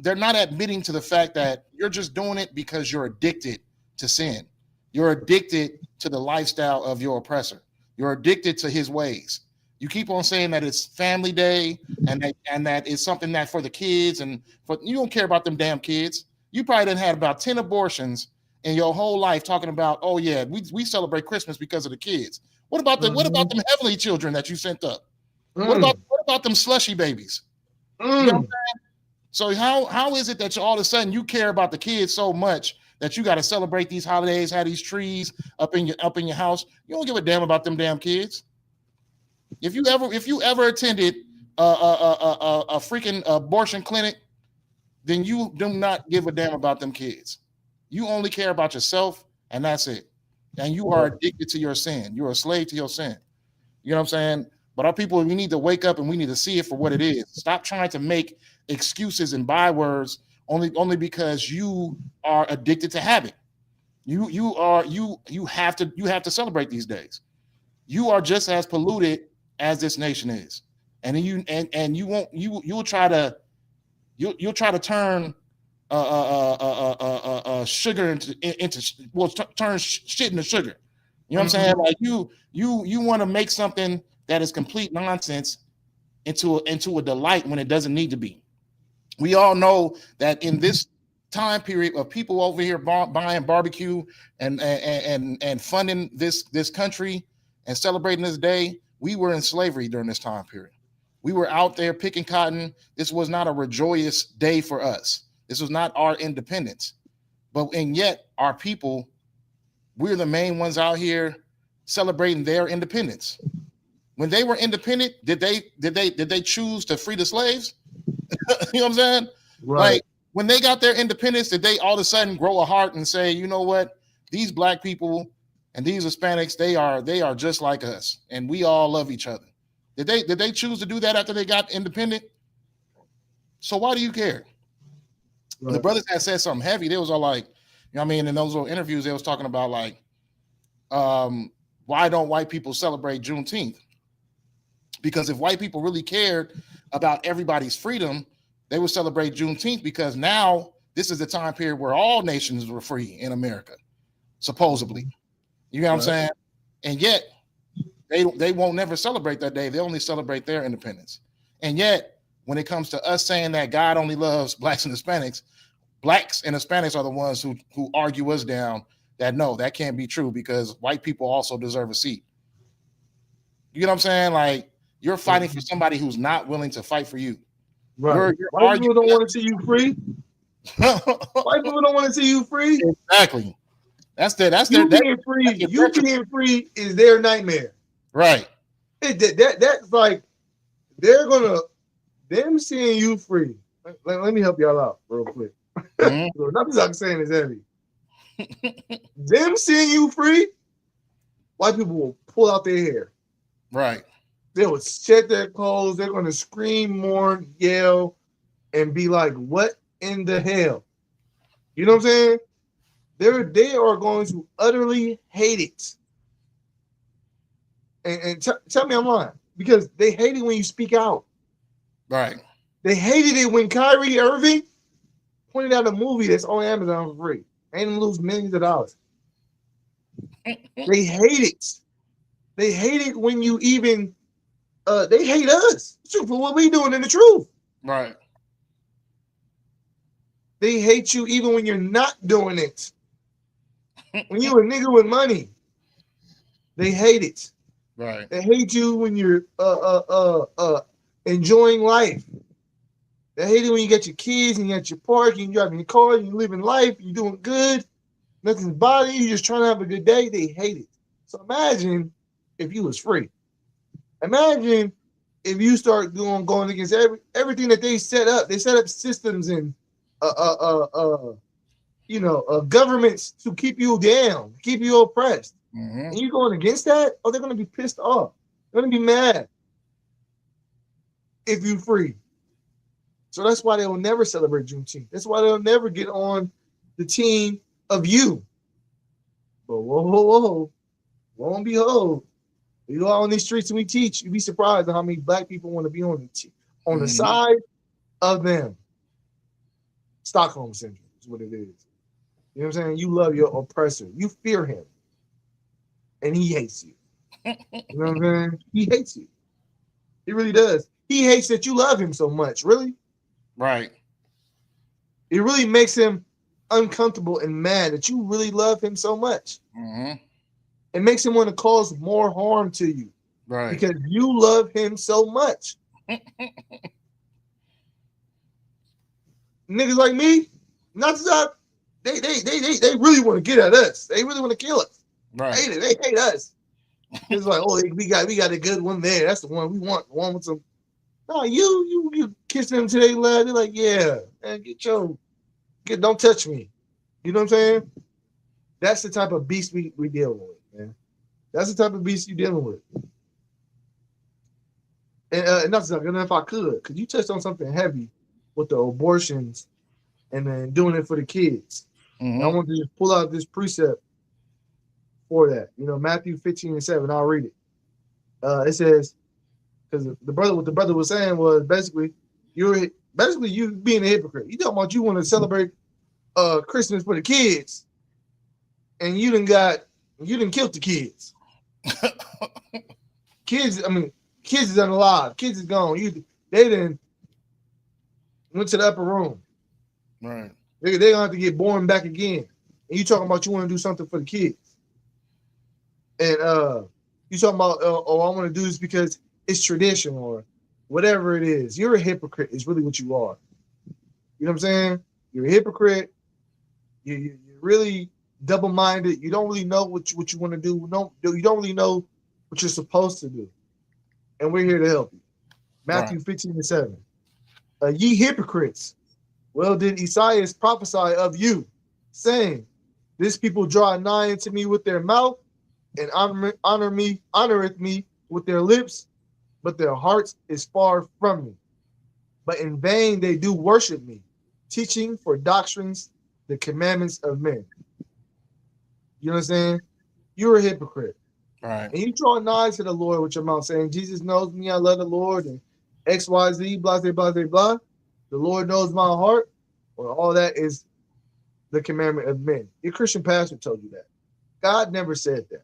they're not admitting to the fact that you're just doing it because you're addicted to sin. You're addicted to the lifestyle of your oppressor. You're addicted to his ways. You keep on saying that it's family day and that it's something that for the kids, and for you don't care about them damn kids. You probably done had about 10 abortions in your whole life talking about, oh yeah, we celebrate Christmas because of the kids. What about them heavenly children that you sent up? What about them slushy babies? You know what I'm saying? So how is it that all of a sudden you care about the kids so much that you got to celebrate these holidays, have these trees up in your house? You don't give a damn about them damn kids. If you ever attended a freaking abortion clinic, then you do not give a damn about them kids. You only care about yourself, and that's it. And you are addicted to your sin. You're a slave to your sin. You know what I'm saying? But our people, we need to wake up and we need to see it for what it is. Stop trying to make excuses and bywords only because you are addicted to habit. You have to celebrate these days. You are just as polluted as this nation is, and you'll try to turn sugar into turn shit into sugar. You know what I'm saying? Like you want to make something that is complete nonsense into a delight when it doesn't need to be. We all know that in this time period of people over here buying barbecue and funding this country and celebrating this day, we were in slavery during this time period. We were out there picking cotton. This was not a joyous day for us. This was not our independence. And yet our people, we're the main ones out here celebrating their independence. When they were independent, did they choose to free the slaves? You know what I'm saying? Right. Like, when they got their independence, did they all of a sudden grow a heart and say, you know what, these black people and these Hispanics, they are just like us, and we all love each other? Did they choose to do that after they got independent? So why do you care? Right. The brothers had said something heavy. They was all like, you know what I mean, in those little interviews, they was talking about like, why don't white people celebrate Juneteenth? Because if white people really cared about everybody's freedom, they would celebrate Juneteenth, because now this is the time period where all nations were free in America, supposedly. You know what I'm saying? And yet they won't never celebrate that day. They only celebrate their independence. And yet, when it comes to us saying that God only loves blacks and Hispanics are the ones who argue us down that no, that can't be true because white people also deserve a seat. You know what I'm saying? Like, you're fighting for somebody who's not willing to fight for you. Right. White people don't want to see you free. White people don't want to see you free. Exactly. Being free is their nightmare. Right. That's like them seeing you free. Let me help y'all out real quick. Mm-hmm. Nothing I'm saying is heavy. Them seeing you free, white people will pull out their hair. Right. They will shed their clothes. They're going to scream, mourn, yell, and be like, "What in the hell?" You know what I'm saying? They are going to utterly hate it. And tell me I'm lying, because they hate it when you speak out. Right. They hated it when Kyrie Irving pointed out a movie that's on Amazon for free. Made them lose millions of dollars. They hate it. They hate it when you even they hate us for what we doing in the truth. Right. They hate you even when you're not doing it. When you a nigga with money, they hate it. Right. They hate you when you're enjoying life. They hate it when you got your kids and you got your park and you driving your car and you living life, you doing good, nothing's bothering you, you're just trying to have a good day. They hate it. So imagine if you was free. Imagine if you start going against everything that they set up. They set up systems and governments to keep you down, keep you oppressed. Mm-hmm. And you going against that? Oh, they're gonna be pissed off. They're gonna be mad if you free. So that's why they will never celebrate Juneteenth. That's why they'll never get on the team of you. But whoa, lo and behold, we go out on these streets and we teach. You'd be surprised at how many black people want to be on the side of them. Stockholm syndrome is what it is. You know what I'm saying? You love your oppressor. You fear him. And he hates you. You know what I'm saying? He hates you. He really does. He hates that you love him so much. Really? Right. It really makes him uncomfortable and mad that you really love him so much. Mm-hmm. It makes him want to cause more harm to you. Right. Because you love him so much. Niggas like me, not stop. They really want to get at us. They really want to kill us. Right. They hate us. It's like, oh, we got a good one there. That's the one we want. The one with some. No, you kissing them today, lad. They're like, yeah, man, don't touch me. You know what I'm saying? That's the type of beast we dealing with, man. That's the type of beast you're dealing with. And not to if I could, because you touched on something heavy with the abortions and then doing it for the kids. Mm-hmm. I want to just pull out this precept for that. You know, Matthew 15:7. I'll read it. It says, because what the brother was saying was basically you being a hypocrite. You talking about you want to celebrate Christmas for the kids, and you didn't kill the kids. Kids is unalive. Kids is gone. They didn't went to the upper room. Right. They gonna have to get born back again. And you talking about you want to do something for the kids. And you talking about I want to do this because it's tradition or whatever it is. You're a hypocrite is really what you are. You know what I'm saying? You're a hypocrite. You're really double-minded. You don't really know what you want to do. You don't really know what you're supposed to do. And we're here to help you. Matthew 15:7. Ye hypocrites, well did Isaiah prophesy of you, saying, this people draw nigh unto me with their mouth, and honoreth me with their lips, but their hearts is far from me. But in vain they do worship me, teaching for doctrines the commandments of men. You know what I'm saying? You're a hypocrite. Right. And you draw nigh to the Lord with your mouth, saying, Jesus knows me, I love the Lord, and X, Y, Z, blah, blah, blah, blah. The Lord knows my heart. Well, all that is the commandment of men. Your Christian pastor told you that. God never said that.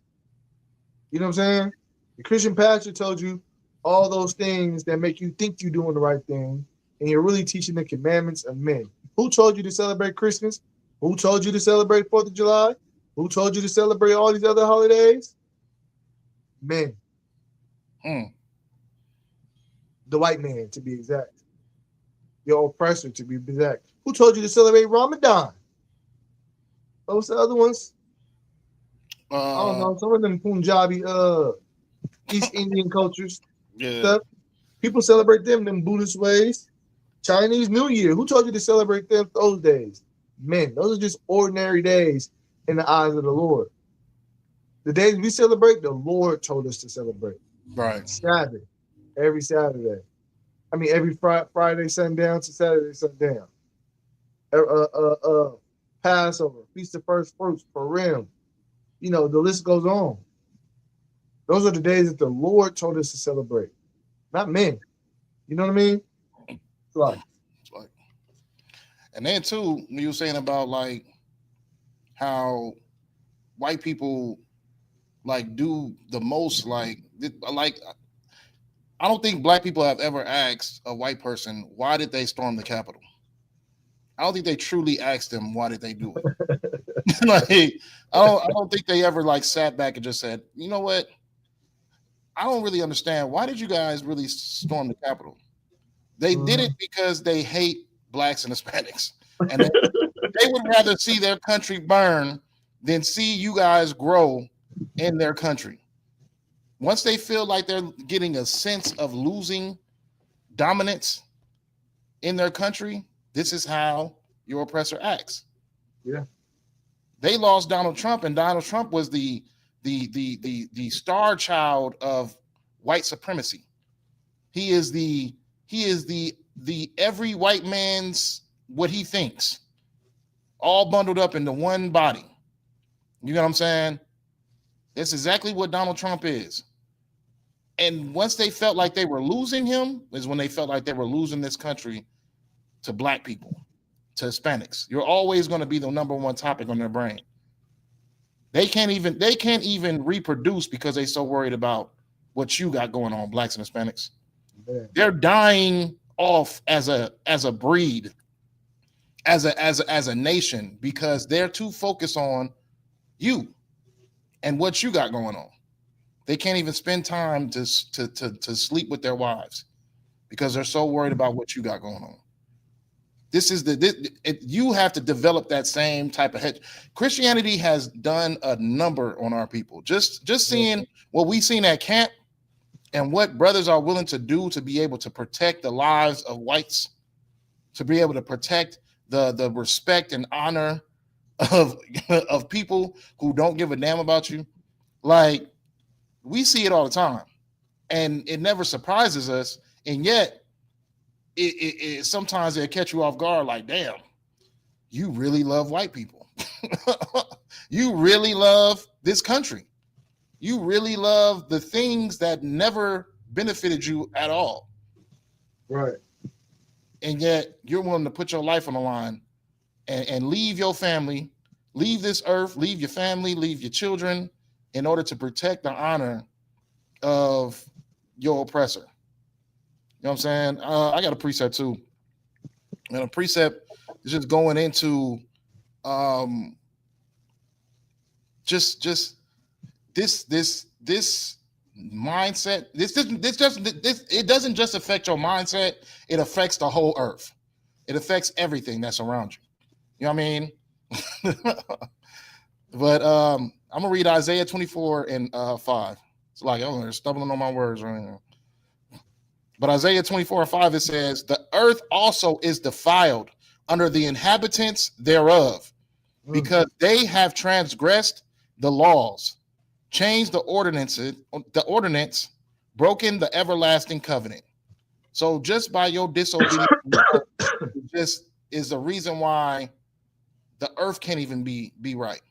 You know what I'm saying? The Christian pastor told you all those things that make you think you're doing the right thing, and you're really teaching the commandments of men. Who told you to celebrate Christmas? Who told you to celebrate 4th of July? Who told you to celebrate all these other holidays? Men. The white man, to be exact. Your oppressor, to be exact. Who told you to celebrate Ramadan? Those the other ones? I don't know. Some of them Punjabi, East Indian cultures. Yeah. Stuff. People celebrate them Buddhist ways. Chinese New Year. Who told you to celebrate them those days? Men. Those are just ordinary days in the eyes of the Lord. The days we celebrate, the Lord told us to celebrate. Right. Sabbath. Every Saturday. I mean, every Friday sundown to Saturday sundown. Passover, Feast of First Fruits, Purim. You know, the list goes on. Those are the days that the Lord told us to celebrate, not men. You know what I mean? It's like. And then too, when you were saying about like how white people like do the most like I don't think black people have ever asked a white person why did they storm the Capitol. I don't think they truly asked them why did they do it. Like I don't think they ever like sat back and just said, you know what? I don't really understand. Why did you guys really storm the Capitol? They did it because they hate blacks and Hispanics. And they would rather see their country burn than see you guys grow in their country. Once they feel like they're getting a sense of losing dominance in their country, this is how your oppressor acts. Yeah. They lost Donald Trump, and Donald Trump was the star child of white supremacy. He is the every white man's what he thinks, all bundled up into one body. You know what I'm saying? That's exactly what Donald Trump is. And once they felt like they were losing him, is when they felt like they were losing this country to black people, to Hispanics. You're always going to be the number one topic on their brain. They can't even reproduce because they're so worried about what you got going on, blacks and Hispanics. Yeah. They're dying off as a breed, as a nation, because they're too focused on you and what you got going on. They can't even spend time to sleep with their wives because they're so worried about what you got going on. You have to develop that same type of head. Christianity has done a number on our people. Just seeing what we seen at camp and what brothers are willing to do to be able to protect the lives of whites, to be able to protect the respect and honor of people who don't give a damn about you. Like, we see it all the time, and it never surprises us. And yet, it sometimes it'll catch you off guard. Like, damn, you really love white people. You really love this country. You really love the things that never benefited you at all. Right. And yet, you're willing to put your life on the line and leave your family, leave this earth, leave your family, leave your children, in order to protect the honor of your oppressor. You know what I'm saying? I got a precept too. And a precept is just going into just this mindset. It doesn't just affect your mindset, it affects the whole earth. It affects everything that's around you. You know what I mean? But I'm gonna read Isaiah 24 and 5. It's like, oh, they're stumbling on my words right now. But Isaiah 24 and 5, it says, the earth also is defiled under the inhabitants thereof, because they have transgressed the laws, changed the ordinance, broken the everlasting covenant. So just by your disobedience, just is the reason why the earth can't even be right.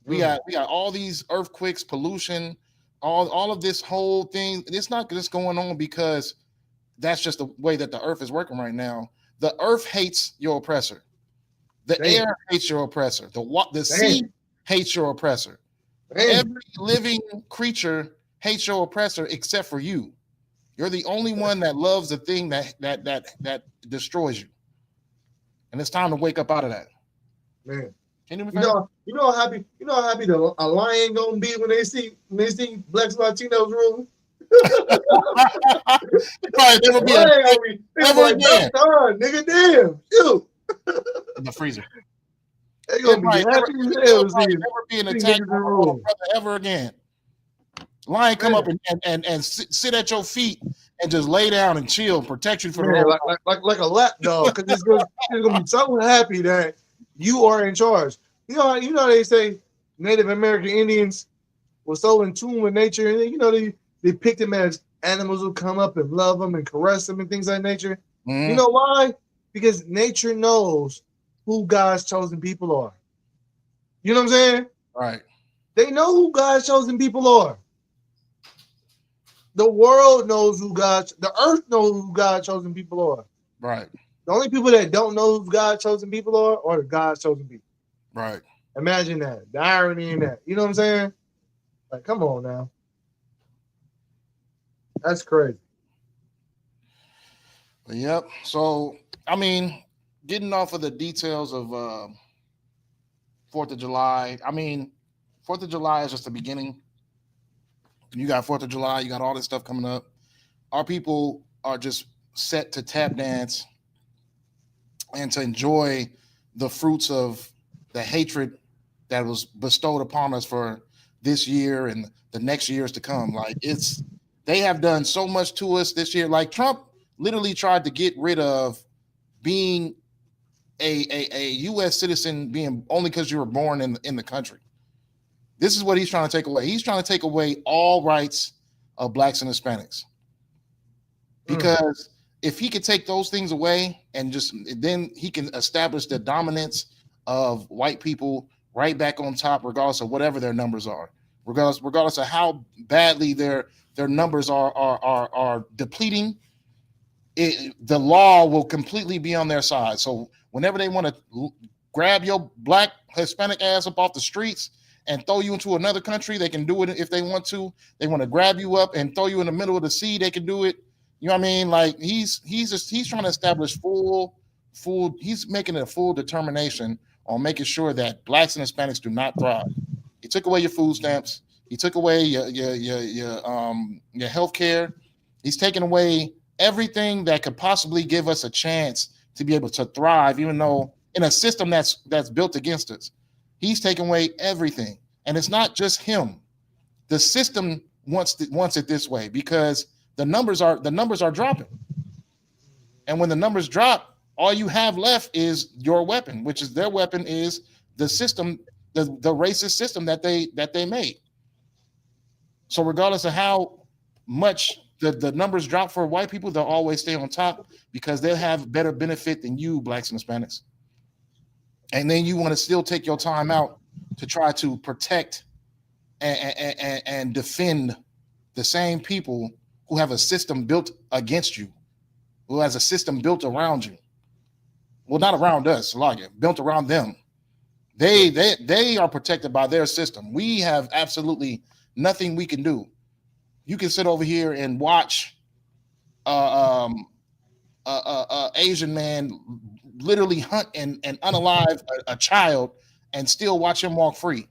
We got all these earthquakes, pollution, all of this whole thing. It's not just going on because that's just the way that the earth is working right now. The earth hates your oppressor. The air hates your oppressor. The sea hates your oppressor. Every living creature hates your oppressor except for you. You're the only one that loves the thing that destroys you. And it's time to wake up out of that. Man. You know how happy a lion gonna be when they see blacks Latinos ruling. Never again. Nigga, damn, shoot. In the freezer. They gonna be happy as hell. Never be an attack on my brother ever again. Lion come up and sit at your feet and just lay down and chill, and protect you from like a lap dog, because it's gonna be so happy that you are in charge. You know they say Native American Indians were so in tune with nature, and they picked them as animals who come up and love them and caress them and things like nature. Mm-hmm. You know why? Because nature knows who God's chosen people are. You know what I'm saying? Right. They know who God's chosen people are. The world knows the earth knows who God's chosen people are. Right. The only people that don't know who God's chosen people are the God's chosen people. Right. Imagine that. The irony in that. You know what I'm saying? Like, come on now. That's crazy. Yep. So, I mean, getting off of the details of 4th of July, I mean, 4th of July is just the beginning. You got 4th of July, you got all this stuff coming up. Our people are just set to tap dance and to enjoy the fruits of the hatred that was bestowed upon us for this year and the next years to come. Like, they have done so much to us this year. Like, Trump literally tried to get rid of being a U.S. citizen being only because you were born in the country. This is what he's trying to take away. He's trying to take away all rights of blacks and Hispanics. Because if he could take those things away and just then he can establish the dominance of white people right back on top, regardless of whatever their numbers are, regardless of how badly their numbers are depleting. The law will completely be on their side. So whenever they want to grab your black Hispanic ass up off the streets and throw you into another country, they can do it if they want to. They want to grab you up and throw you in the middle of the sea, they can do it. You know what I mean? Like, he's trying to establish he's making it a full determination on making sure that blacks and Hispanics do not thrive. He took away your food stamps. He took away your health care. He's taken away everything that could possibly give us a chance to be able to thrive, even though in a system that's built against us. He's taken away everything. And it's not just him. The system wants it this way because the numbers are dropping. And when the numbers drop, all you have left is your weapon, which is their weapon is the system, the racist system that they made. So regardless of how much the numbers drop for white people, they'll always stay on top because they'll have better benefit than you, blacks and Hispanics. And then you want to still take your time out to try to protect and defend the same people who have a system built against you, who has a system built around you. Well, not around us, built around them. They are protected by their system. We have absolutely nothing we can do. You can sit over here and watch Asian man literally hunt and unalive a child and still watch him walk free.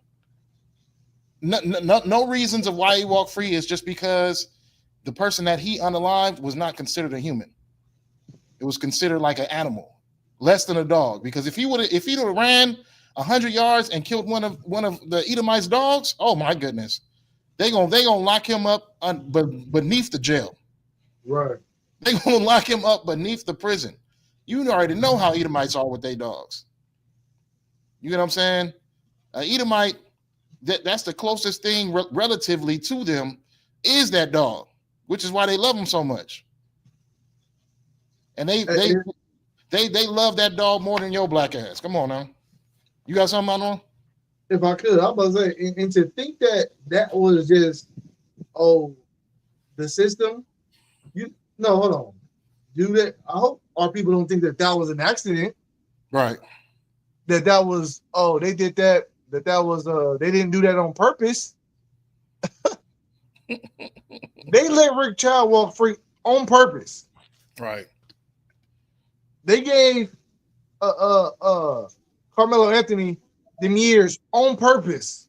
No reasons of why he walked free is just because the person that he unalived was not considered a human. It was considered like an animal, less than a dog. Because if he'd have ran 100 yards and killed one of the Edomites' dogs, oh my goodness, they gonna lock him up beneath the jail. Right. They gonna lock him up beneath the prison. You already know how Edomites are with their dogs. You know what I'm saying? Edomite, that's the closest thing relatively to them is that dog, which is why they love him so much. And they love that dog more than your black ass. Come on now. You got something on? If I could, I was about to say, and to think that was just, the system. Hold on. Do that. I hope our people don't think that was an accident. Right. That was, they did that. That was, they didn't do that on purpose. They let Rick Child walk free on purpose. Right. They gave Carmelo Anthony them years on purpose.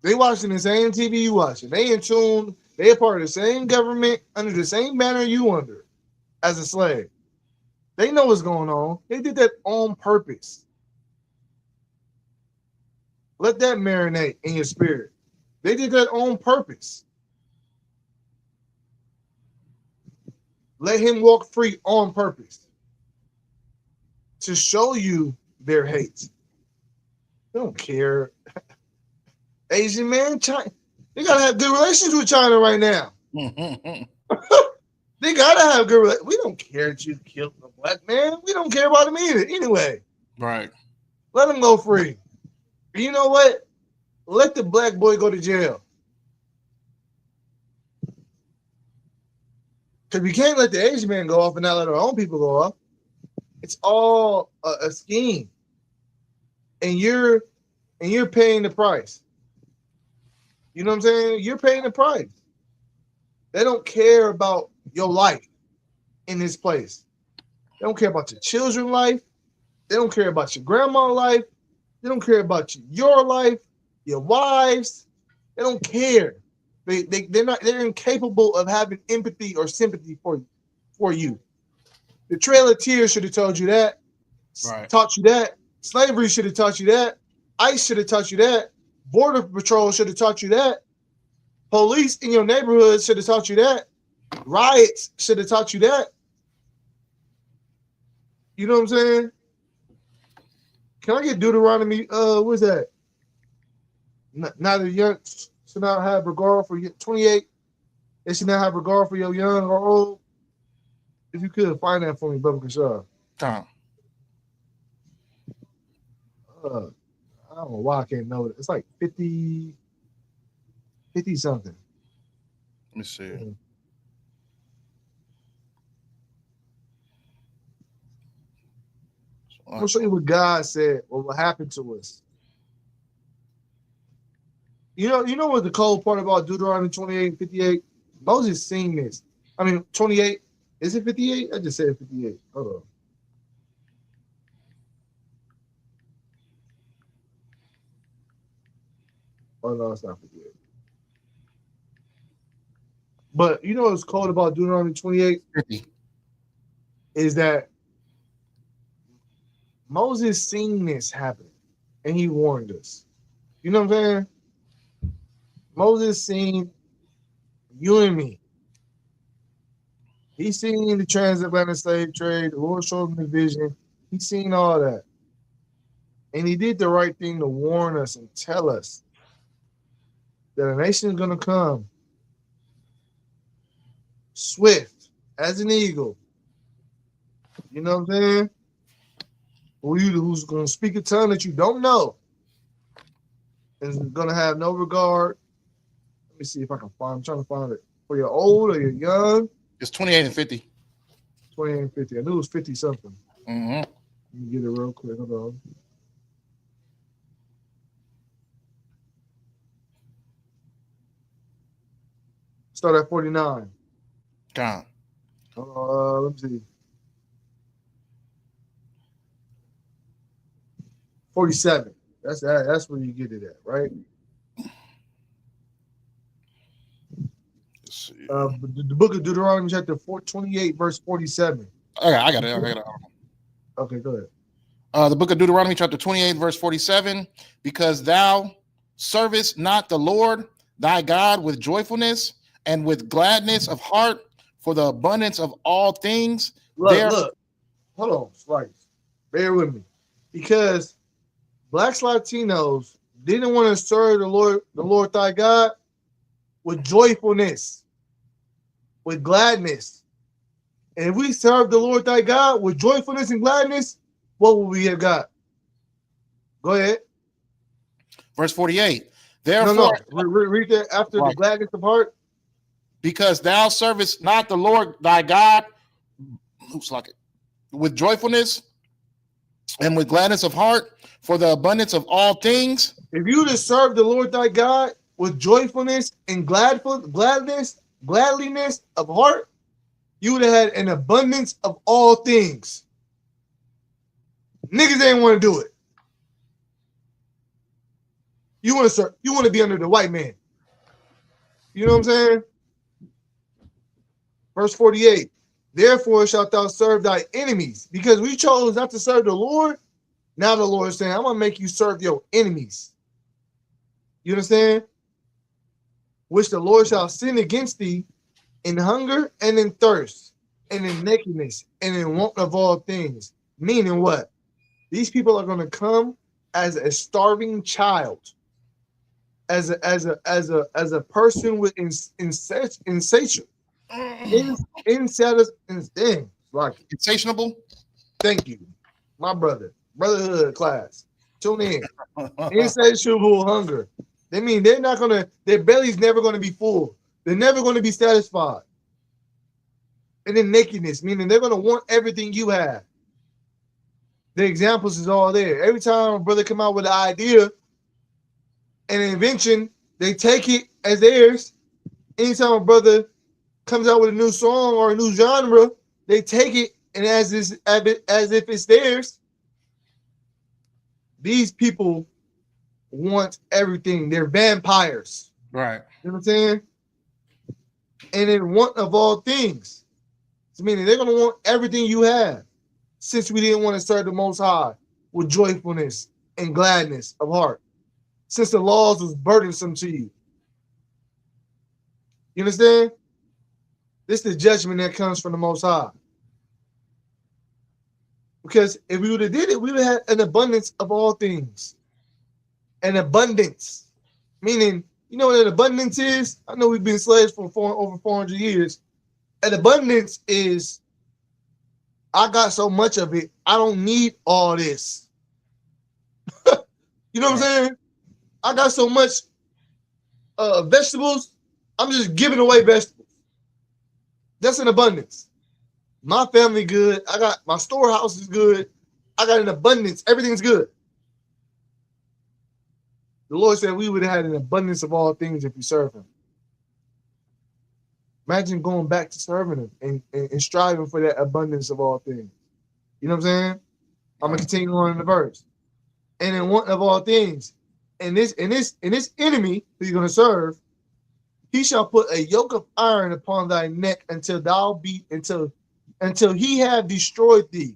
They watching the same TV you watching. They in tune. They a part of the same government under the same banner you under as a slave. They know what's going on. They did that on purpose. Let that marinate in your spirit. They did that on purpose. Let him walk free on purpose to show you their hate. They don't care. Asian man, China, they gotta have good relations with China right now. They gotta have good relations. We don't care that you killed the black man. We don't care about him either. Anyway, right. Let him go free. You know what? Let the black boy go to jail. Because we can't let the Asian man go off and not let our own people go off. It's all a scheme, and you're paying the price. You know what I'm saying? You're paying the price. They don't care about your life in this place. They don't care about your children's life. They don't care about your grandma's life. They don't care about your life, your wives. They don't care. They're incapable of having empathy or sympathy for you. The Trail of Tears should have told you that. Right. Taught you that. Slavery should have taught you that. ICE should have taught you that. Border Patrol should have taught you that. Police in your neighborhood should have taught you that. Riots should have taught you that. You know what I'm saying? Can I get Deuteronomy? What's that? Neither young should not have regard for you. 28. They should not have regard for your young or old. If you could find that for me, Bubba Kashar. Tom. I don't know why I can't know it. It's like 50 something. Let me see. I'm gonna show you what God said or what happened to us. You know what the cold part about Deuteronomy 28 and 58? Moses seen this. I mean, 28. Is it 58? I just said 58. Hold on. Oh, no, it's not 58. But you know what's cold about Deuteronomy 28? 50. Is that Moses seen this happen, and he warned us. You know what I'm saying? Moses seen you and me. He seen the transatlantic slave trade. The Lord showed him the vision. He seen all that. And he did the right thing to warn us and tell us that a nation is going to come swift as an eagle. You know what I'm saying? Who's going to speak a tongue that you don't know and going to have no regard. Let me see if I can find. I'm trying to find it. For your old or your young. It's 28 and 50. 28 and 50. I knew it was 50 something. Mm-hmm. Let me get it real quick. Hold on. Start at 49. Tom. Let me see. 47. That's where you get it at, right? Let's see. The book of Deuteronomy, chapter 28, verse 47. I got it. Okay, go ahead. The book of Deuteronomy, chapter 28, verse 47. Because thou servest not the Lord thy God with joyfulness and with gladness of heart for the abundance of all things. Look. Hold on, Slice. Bear with me. Because Blacks, Latinos didn't want to serve the Lord thy God with joyfulness, with gladness. And if we serve the Lord thy God with joyfulness and gladness, what will we have got? Go ahead. Verse 48. Therefore, No. Read that after the gladness of heart. Because thou servest not the Lord thy God with joyfulness and with gladness of heart for the abundance of all things. If you to serve the Lord thy God with joyfulness and gladness of heart, you would have had an abundance of all things. Niggas ain't want to do it. You want to serve, you want to be under the white man. You know what I'm saying? Verse 48. Therefore shalt thou serve thy enemies. Because we chose not to serve the Lord. Now the Lord is saying, I'm going to make you serve your enemies. You understand? Which the Lord shall sin against thee in hunger and in thirst and in nakedness and in want of all things. Meaning what? These people are going to come as a starving child, as a person with insatiable. Insatiable. Thank you, my brother. Brotherhood class. Tune in. Insatiable hunger. They mean they're not gonna. Their belly's never gonna be full. They're never gonna be satisfied. And then nakedness, meaning they're gonna want everything you have. The examples is all there. Every time a brother come out with an idea, an invention, They take it as theirs. Anytime a brother comes out with a new song or a new genre, they take it and as if it's theirs. These people want everything. They're vampires. Right. You know what I'm saying? And in want of all things. So meaning they're going to want everything you have. Since we didn't want to serve the Most High with joyfulness and gladness of heart. Since the laws was burdensome to you. You understand? This is the judgment that comes from the Most High. Because if we would have did it, we would have had an abundance of all things. An abundance. Meaning, you know what an abundance is? I know we've been slaves for over 400 years. An abundance is, I got so much of it, I don't need all this. You know what I'm saying? I got so much vegetables, I'm just giving away vegetables. That's an abundance. My family good. I got my storehouse is good. I got an abundance. Everything's good. The Lord said we would have had an abundance of all things if we serve him. Imagine going back to serving him and striving for that abundance of all things. You know what I'm saying? I'm gonna continue on in the verse. And in one of all things, and this enemy who you're gonna serve, he shall put a yoke of iron upon thy neck until he have destroyed thee.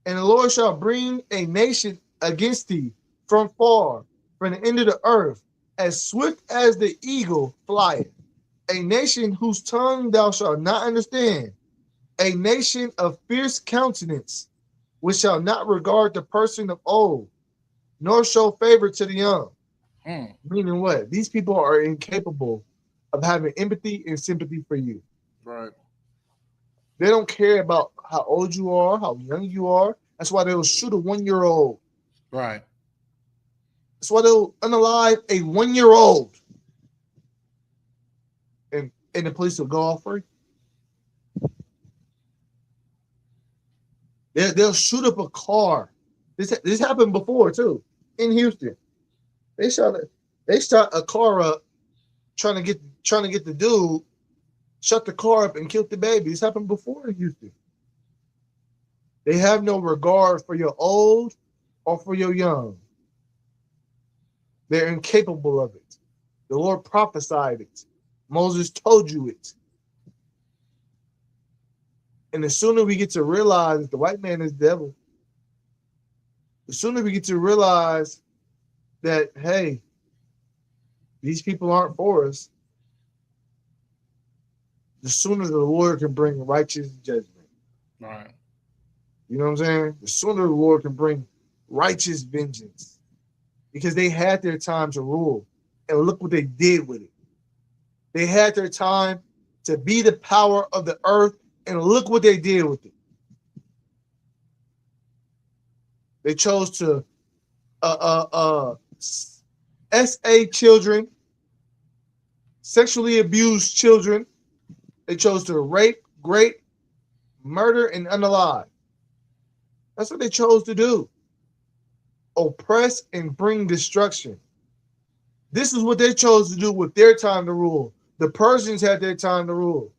And the Lord shall bring a nation against thee from far, from the end of the earth, as swift as the eagle flieth. A nation whose tongue thou shalt not understand. A nation of fierce countenance, which shall not regard the person of old, nor show favor to the young. Meaning what? These people are incapable of having empathy and sympathy for you. Right. They don't care about how old you are, how young you are. That's why they'll shoot a 1-year-old. Right. That's why they'll unalive a 1-year-old. And the police will go off free. They'll shoot up a car. This happened before too in Houston. They shot a car up trying to get the dude, shut the car up and killed the baby. This happened before in Houston. They have no regard for your old or for your young. They're incapable of it. The Lord prophesied it. Moses told you it. And the sooner we get to realize that the white man is the devil, the sooner we get to realize that, hey, these people aren't for us, the sooner the Lord can bring righteous judgment. Right. You know what I'm saying? The sooner the Lord can bring righteous vengeance. Because they had their time to rule. And look what they did with it. They had their time to be the power of the earth. And look what they did with it. They chose to SA children, sexually abuse children. They chose to rape, grape, murder, and unalive. That's what they chose to do. Oppress and bring destruction. This is what they chose to do with their time to rule. The Persians had their time to rule.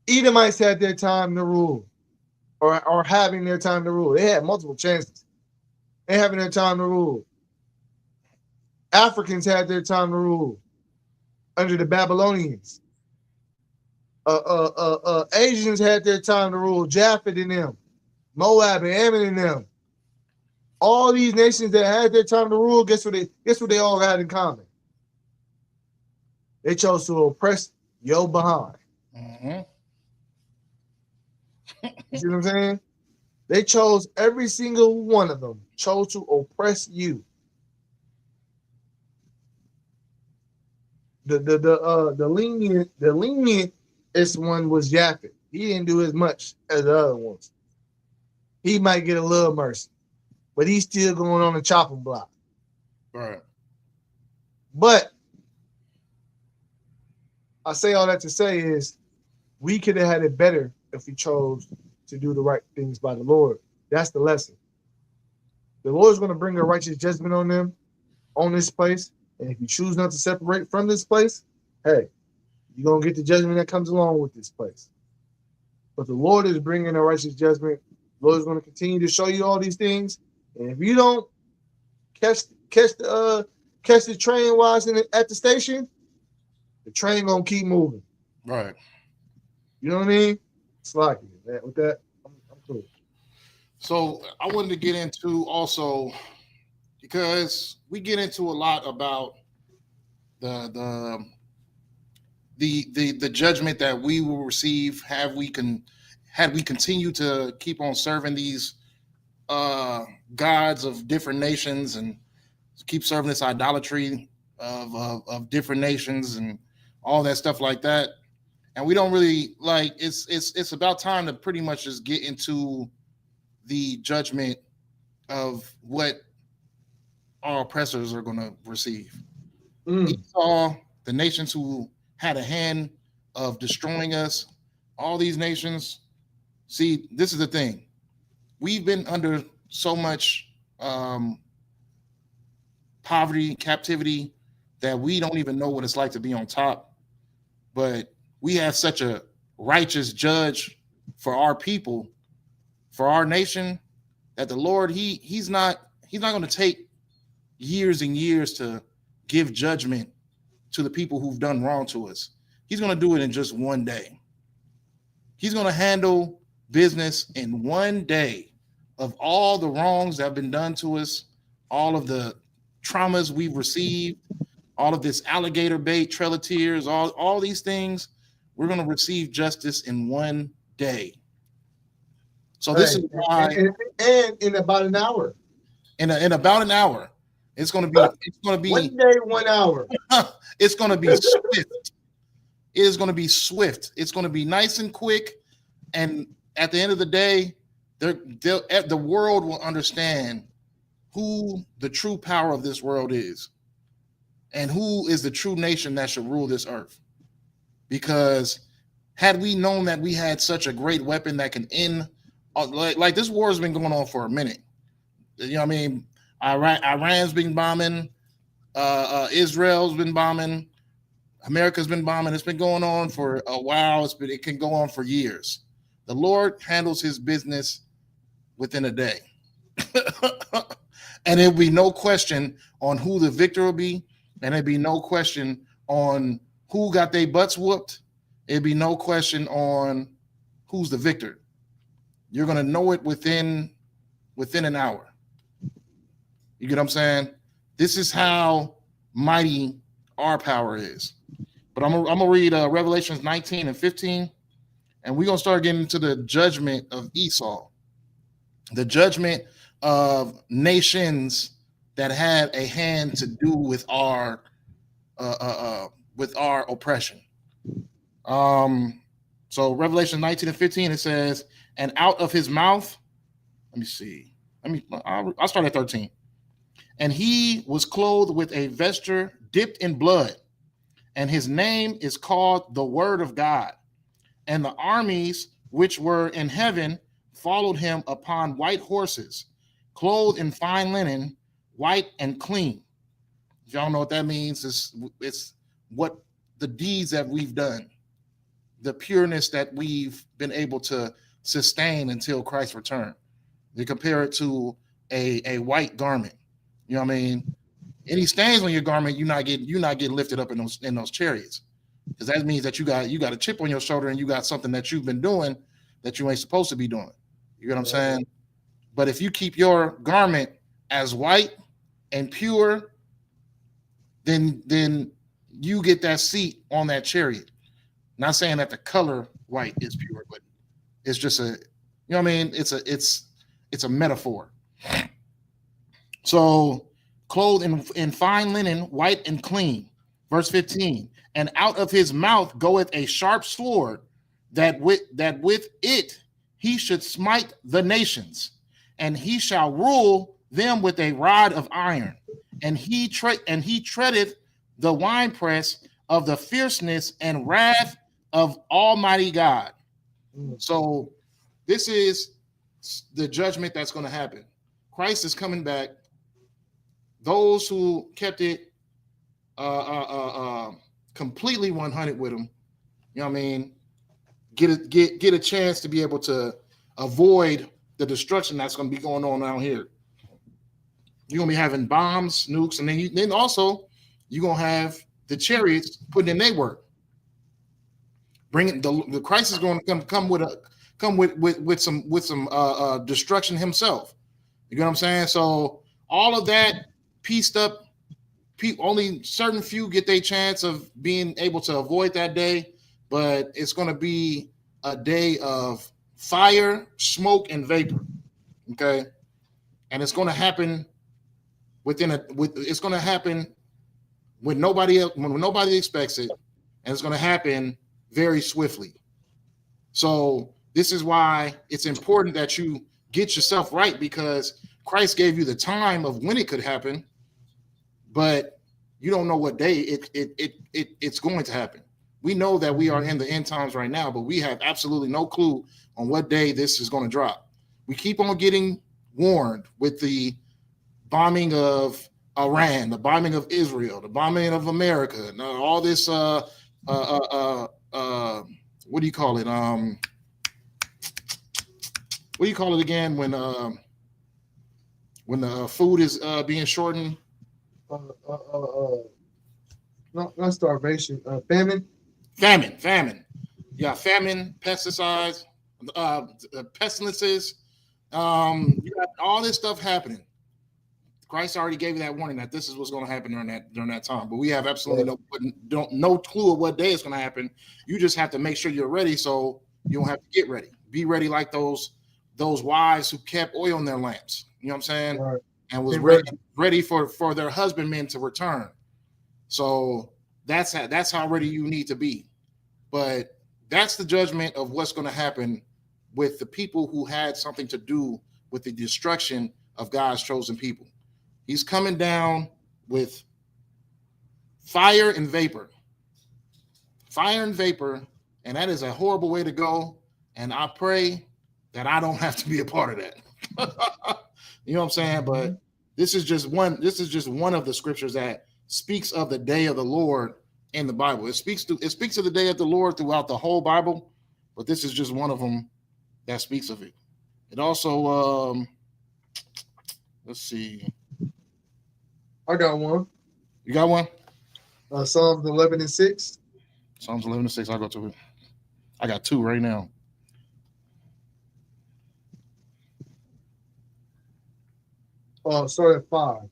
Edomites had their time to rule, or having their time to rule. They had multiple chances. They having their time to rule. Africans had their time to rule under the Babylonians. Asians had their time to rule. Japheth and them, Moab and Ammon and them. All these nations that had their time to rule, guess what they all had in common? They chose to oppress your behind. Mm-hmm. You see what I'm saying? They chose, every single one of them chose to oppress you. The lenient one was Japheth. He didn't do as much as the other ones. He might get a little mercy, but he's still going on the chopping block. Right. But I say all that to say is we could have had it better if we chose to do the right things by the Lord. That's the lesson. The Lord's going to bring a righteous judgment on them, on this place. And if you choose not to separate from this place, hey, you're going to get the judgment that comes along with this place. But the Lord is bringing a righteous judgment. The Lord is going to continue to show you all these things. And if you don't catch the train while it's at the station, the train going to keep moving. Right. You know what I mean? It's like that. With that, I'm cool. So I wanted to get into also, because we get into a lot about the judgment that we will receive had we continue to keep on serving these gods of different nations and keep serving this idolatry of different nations and all that stuff like that. And we don't really like it's about time to pretty much just get into the judgment of what our oppressors are going to receive. Esau, the nations who had a hand of destroying us, all these nations. See, this is the thing. We've been under so much poverty, captivity, that we don't even know what it's like to be on top. But we have such a righteous judge for our people, for our nation, that the Lord, he's not going to take years and years to give judgment to the people who've done wrong to us. He's going to do it in just one day. He's going to handle business in one day of all the wrongs that have been done to us, all of the traumas we've received, all of this alligator bait, trail of tears, all these things. We're going to receive justice in one day. So this is why, and in about an hour. In about an hour, it's going to be 1 day, 1 hour. It's going to be swift. It is going to be swift. It's going to be nice and quick. And at the end of the day, the world will understand who the true power of this world is and who is the true nation that should rule this earth. Because had we known that we had such a great weapon that can end, like this war has been going on for a minute. You know what I mean? Iran's been bombing. Israel's been bombing. America's been bombing. It's been going on for a while. It can go on for years. The Lord handles his business within a day. And there'll be no question on who the victor will be. And there'll be no question on who got their butts whooped. There'll be no question on who's the victor. You're going to know it within an hour. You get what I'm saying? This is how mighty our power is. But I'm gonna read Revelations 19 and 15, and we're gonna start getting into the judgment of Esau, the judgment of nations that have a hand to do with our oppression. So Revelation 19 and 15, it says, and out of his mouth, I'll start at 13. And he was clothed with a vesture dipped in blood, and his name is called the Word of God. And the armies which were in heaven followed him upon white horses, clothed in fine linen, white and clean. If y'all know what that means, it's what the deeds that we've done, the pureness that we've been able to sustain until Christ's return. They compare it to a white garment. You know what I mean? Any stains on your garment, you're not getting lifted up in those chariots, because that means that you got a chip on your shoulder and you got something that you've been doing that you ain't supposed to be doing. You get what I'm saying? But if you keep your garment as white and pure, then you get that seat on that chariot. Not saying that the color white is pure, but it's just you know what I mean? It's a metaphor. So clothed in fine linen, white and clean. Verse 15, and out of his mouth goeth a sharp sword, that with it he should smite the nations, and he shall rule them with a rod of iron, and he treadeth the winepress of the fierceness and wrath of Almighty God. So this is the judgment that's going to happen. Christ is coming back. Those who kept it completely 100 with him, you know what I mean, get a chance to be able to avoid the destruction that's going to be going on down here. You're going to be having bombs, nukes, and then also you're going to have the chariots putting in their work. Bringing the Christ is going to come with some destruction himself. You know what I'm saying? So all of that pieced up, only certain few get their chance of being able to avoid that day, but it's going to be a day of fire, smoke, and vapor. Okay, and it's going to happen it's going to happen when nobody expects it, and it's going to happen very swiftly. So this is why it's important that you get yourself right, because Christ gave you the time of when it could happen, but you don't know what day it's going to happen. We know that we are in the end times right now, but we have absolutely no clue on what day this is going to drop. We keep on getting warned with the bombing of Iran, the bombing of Israel, the bombing of America, and all this what do you call it? What do you call it again when the food is being shortened? Not starvation, famine. Famine. Yeah, famine, pesticides, pestilences. You got all this stuff happening. Christ already gave you that warning that this is what's going to happen during that time. But we have absolutely no clue of what day it's going to happen. You just have to make sure you're ready, so you don't have to get ready. Be ready like those wives who kept oil in their lamps. You know what I'm saying? Right. And was ready for their husbandmen to return. So that's how ready you need to be. But that's the judgment of what's going to happen with the people who had something to do with the destruction of God's chosen people. He's coming down with fire and vapor. Fire and vapor, and that is a horrible way to go. And I pray that I don't have to be a part of that. You know what I'm saying? But this is just one of the scriptures that speaks of the day of the Lord in the Bible. It speaks of the day of the Lord throughout the whole Bible, but this is just one of them that speaks of it. It also let's see. I got one. You got one? Psalms 11:6. Psalms 11:6. I'll go to it. I got two right now. Start at 5.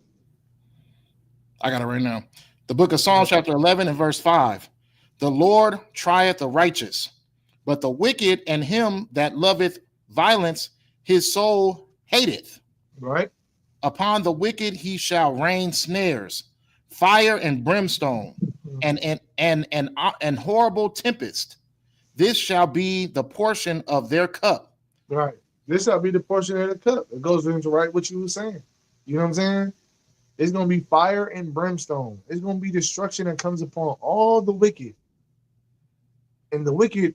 I got it right now. The book of Psalms, chapter 11 and verse 5. The Lord trieth the righteous, but the wicked and him that loveth violence, his soul hateth. Right. Upon the wicked he shall rain snares, fire and brimstone, and horrible tempest. This shall be the portion of their cup. Right. This shall be the portion of the cup. It goes into right what you were saying. You know what I'm saying? It's going to be fire and brimstone. It's going to be destruction that comes upon all the wicked. And the wicked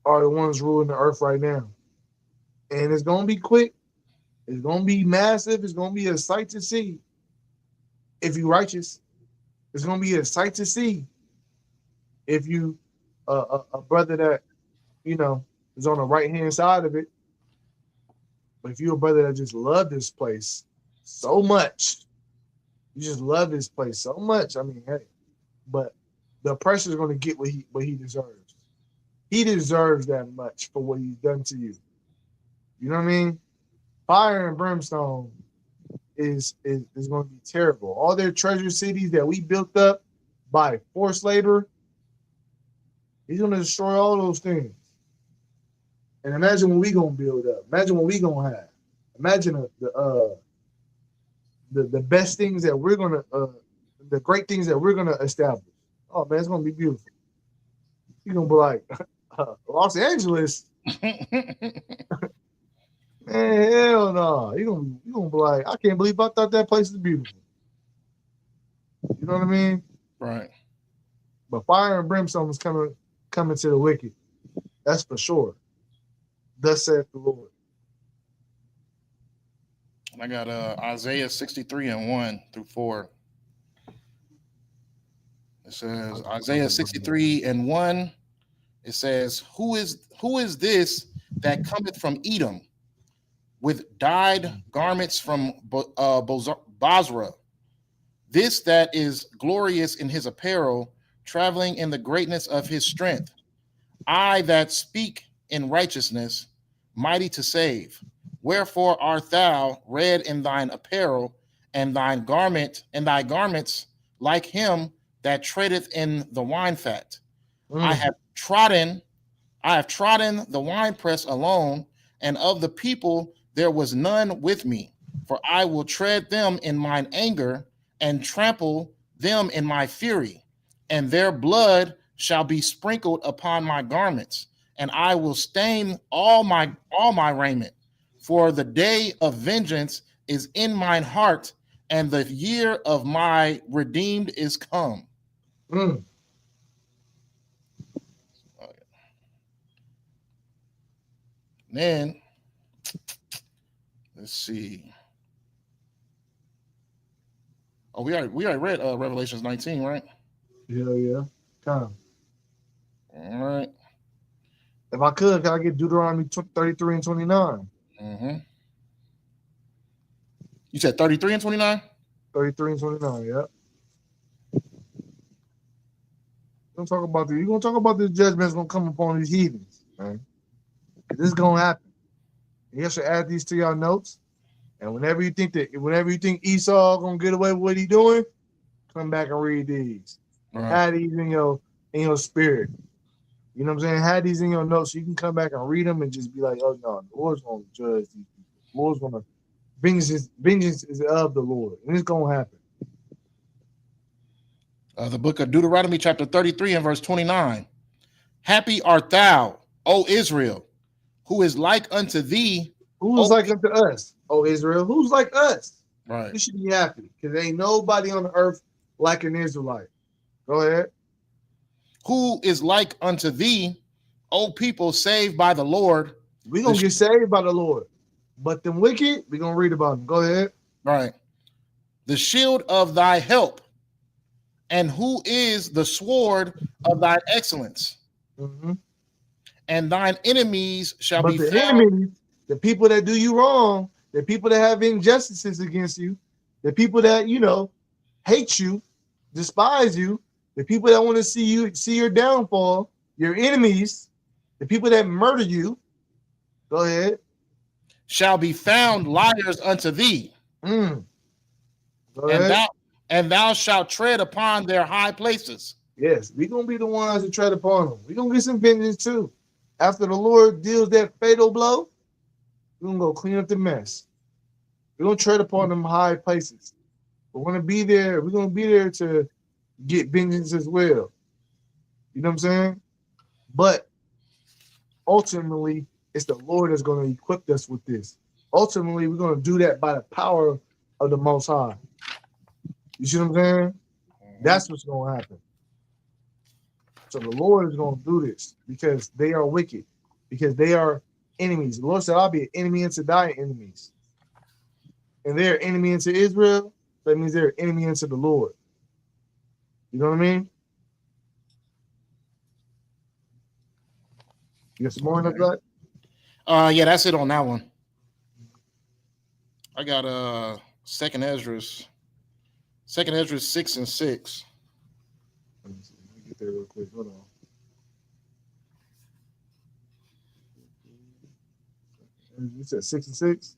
are the ones ruling the earth right now. And it's going to be quick. It's going to be massive. It's going to be a sight to see. If you're righteous, it's going to be a sight to see. If you, a brother that, is on the right-hand side of it. But if you're a brother that just love this place so much, you just love this place so much. I mean, hey, but the oppressor is going to get what he deserves. He deserves that much for what he's done to you. You know what I mean? Fire and brimstone is going to be terrible. All their treasure cities that we built up by forced labor, he's going to destroy all those things. And imagine what we going to build up. Imagine what we going to have. Imagine the best things that we're going to, the great things that we're going to establish. Oh, man, it's going to be beautiful. You're going to be like, Los Angeles? Man, hell no. You're gonna be like, I can't believe I thought that place was beautiful. You know what I mean? Right. But fire and brimstone is coming to the wicked. That's for sure. Thus saith the Lord. I got Isaiah 63 and 1 through 4. It says Isaiah 63:1. It says, Who is this that cometh from Edom with dyed garments from Bozrah? This that is glorious in his apparel, traveling in the greatness of his strength. I that speak in righteousness, mighty to save. Wherefore art thou red in thine apparel, and thy garments like him that treadeth in the wine fat? I have trodden the winepress alone, and of the people there was none with me. For I will tread them in mine anger, and trample them in my fury, and their blood shall be sprinkled upon my garments, and I will stain all my raiment. For the day of vengeance is in mine heart, and the year of my redeemed is come. Then let's see. Oh, we already read Revelations 19, right? Yeah. Come. All right. If I could, can I get Deuteronomy 33 and 29? You said 33 and 29? 33 and 29, yeah. You're gonna talk about this judgment that's gonna come upon these heathens, man. This is gonna happen. You should add these to your notes. And whenever you think Esau gonna get away with what he's doing, come back and read these. Right. Have these in your spirit. You know what I'm saying? Have these in your notes so you can come back and read them and just be like, oh no, the Lord's gonna judge these people. The Lord's gonna vengeance is of the Lord, and it's gonna happen. The book of Deuteronomy, chapter 33 and verse 29. Happy art thou, O Israel, who is like unto thee. Who is like unto us, O Israel? Who's like us? Right. You should be happy because ain't nobody on the earth like an Israelite. Go ahead. Who is like unto thee, O people saved by the Lord? We're going to get saved by the Lord. But them wicked, we're going to read about them. Go ahead. Right. The shield of thy help, and who is the sword of thy excellence? And thine enemies shall be found. Enemies, the people that do you wrong, the people that have injustices against you, the people that, hate you, despise you, the people that want to see your downfall, your enemies, the people that murder you, go ahead, shall be found liars unto thee. Go ahead. And thou shalt tread upon their high places. Yes, we're going to be the ones that tread upon them. We're going to get some vengeance too. After the Lord deals that fatal blow, we're going to go clean up the mess. We're going to tread upon them high places. We're going to be there. We're going to be there to get vengeance as well. You know what I'm saying? But ultimately, it's the Lord that's going to equip us with this. Ultimately, we're going to do that by the power of the Most High. You see what I'm saying? That's what's going to happen. So the Lord is going to do this because they are wicked, because they are enemies. The Lord said, I'll be an enemy unto thy enemies. And they're enemy unto Israel. That means they're enemy unto the Lord. You know what I mean? You got some more on that? Yeah, that's it on that one. I got Second Ezra 6 and 6. Let me get there real quick. Hold on. You said 6 and 6?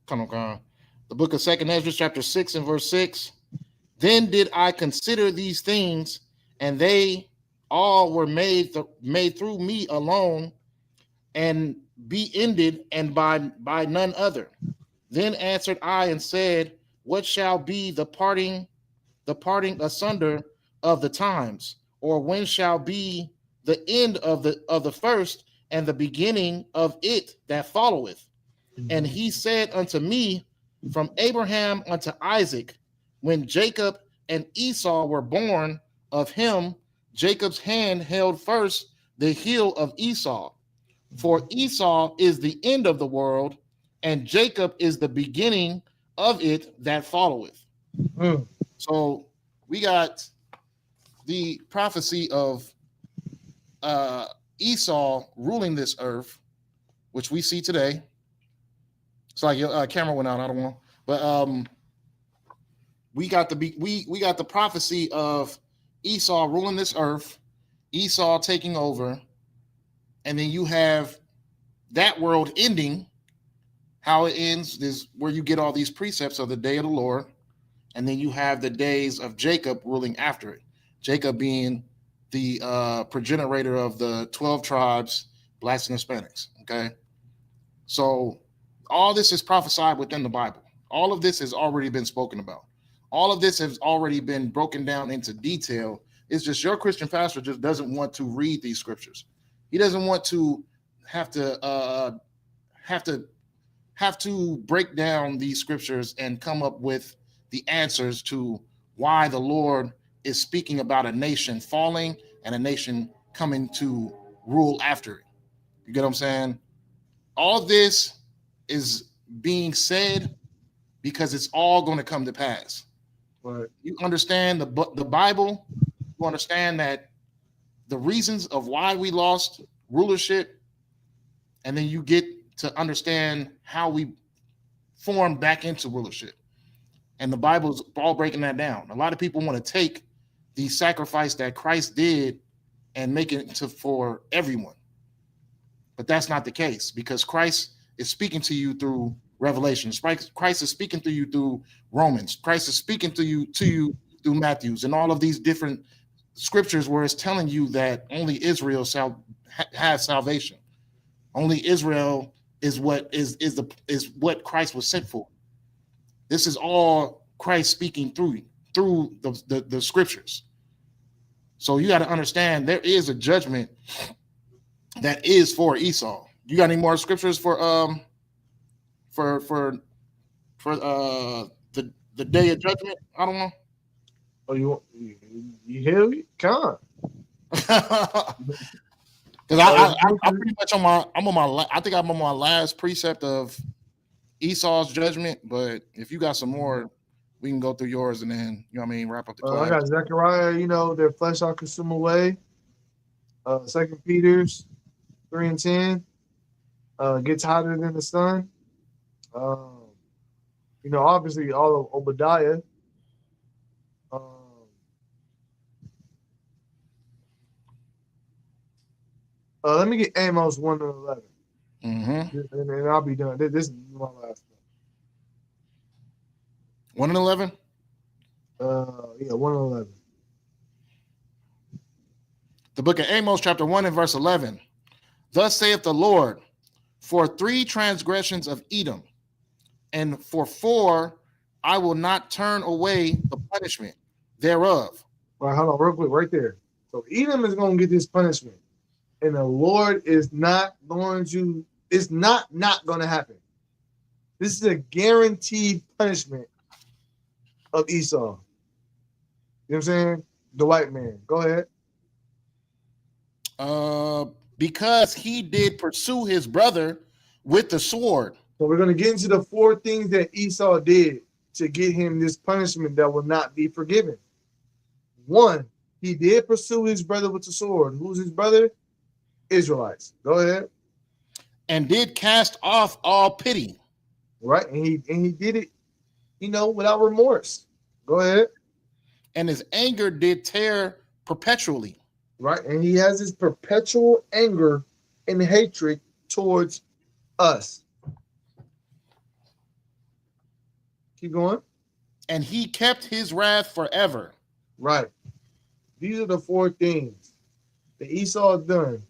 Come on. The book of Second Ezra, chapter 6 and verse 6. Then did I consider these things, and they all were made through me alone, and be ended, and by none other. Then answered I and said, what shall be the parting asunder of the times, or when shall be the end of the first and the beginning of it that followeth? And he said unto me, from Abraham unto Isaac, when Jacob and Esau were born, of him Jacob's hand held first the heel of Esau. For Esau is the end of the world, and Jacob is the beginning of it that followeth. So we got the prophecy of Esau ruling this earth, which we see today. It's like your camera went out. I don't know, but we got the prophecy of Esau ruling this earth, Esau taking over, and then you have that world ending. How it ends is where you get all these precepts of the day of the Lord, and then you have the days of Jacob ruling after it. Jacob being the progenitor of the 12 tribes, blacks and Hispanics. Okay, so all this is prophesied within the Bible. All of this has already been spoken about. All of this has already been broken down into detail. It's just your Christian pastor just doesn't want to read these scriptures. He doesn't want to have to break down these scriptures and come up with the answers to why the Lord is speaking about a nation falling and a nation coming to rule after it. You get what I'm saying? All this is being said because it's all going to come to pass. Right. You understand the Bible, you understand that the reasons of why we lost rulership, and then you get to understand how we formed back into rulership. And the Bible's all breaking that down. A lot of people want to take the sacrifice that Christ did and make it for everyone. But that's not the case, because Christ is speaking to you through Revelations. Christ is speaking to you through Romans. Christ is speaking to you through Matthews and all of these different scriptures where it's telling you that only Israel has salvation. Only Israel is what what Christ was sent for. This is all Christ speaking through the scriptures. So you got to understand there is a judgment that is for Esau. You got any more scriptures for the day of judgment? I don't know. Oh, you hear me? Come on. Because I'm pretty much on my last precept of Esau's judgment. But if you got some more, we can go through yours and then wrap up the class. I got Zechariah. Their flesh shall consume away. 2 Peter's 3 and 10. Gets hotter than the sun. Obviously all of Obadiah. Let me get Amos 1 and 11. Mm-hmm. And I'll be done. This is my last one. 1 one. and 11? Yeah, 1 and 11. The book of Amos, chapter 1 and verse 11. Thus saith the Lord, for 3 transgressions of Edom, and for 4 I will not turn away the punishment thereof. All right, hold on real quick, right there. So Edom is going to get this punishment. And the Lord is not going to, it's not going to happen. This is a guaranteed punishment of Esau. You know what I'm saying? The white man. Go ahead. Because he did pursue his brother with the sword. So we're going to get into the 4 things that Esau did to get him this punishment that will not be forgiven. 1, he did pursue his brother with the sword. Who's his brother? Israelites. Go ahead. And did cast off all pity. Right. And he did it, without remorse. Go ahead. And his anger did tear perpetually. Right. And he has this perpetual anger and hatred towards us. Keep going. And he kept his wrath forever. Right. These are the 4 things that Esau done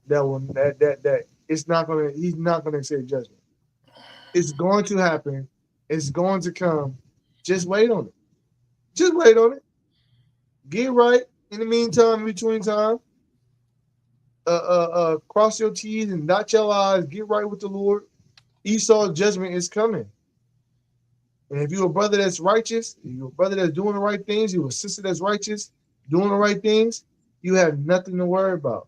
that he's not gonna accept judgment. It's going to happen. It's going to come. Just wait on it. Just wait on it. Get right in the meantime, in between time. Cross your T's and dot your I's. Get right with the Lord. Esau's judgment is coming. And if you're a brother that's righteous, you're a brother that's doing the right things, you're a sister that's righteous, doing the right things, you have nothing to worry about.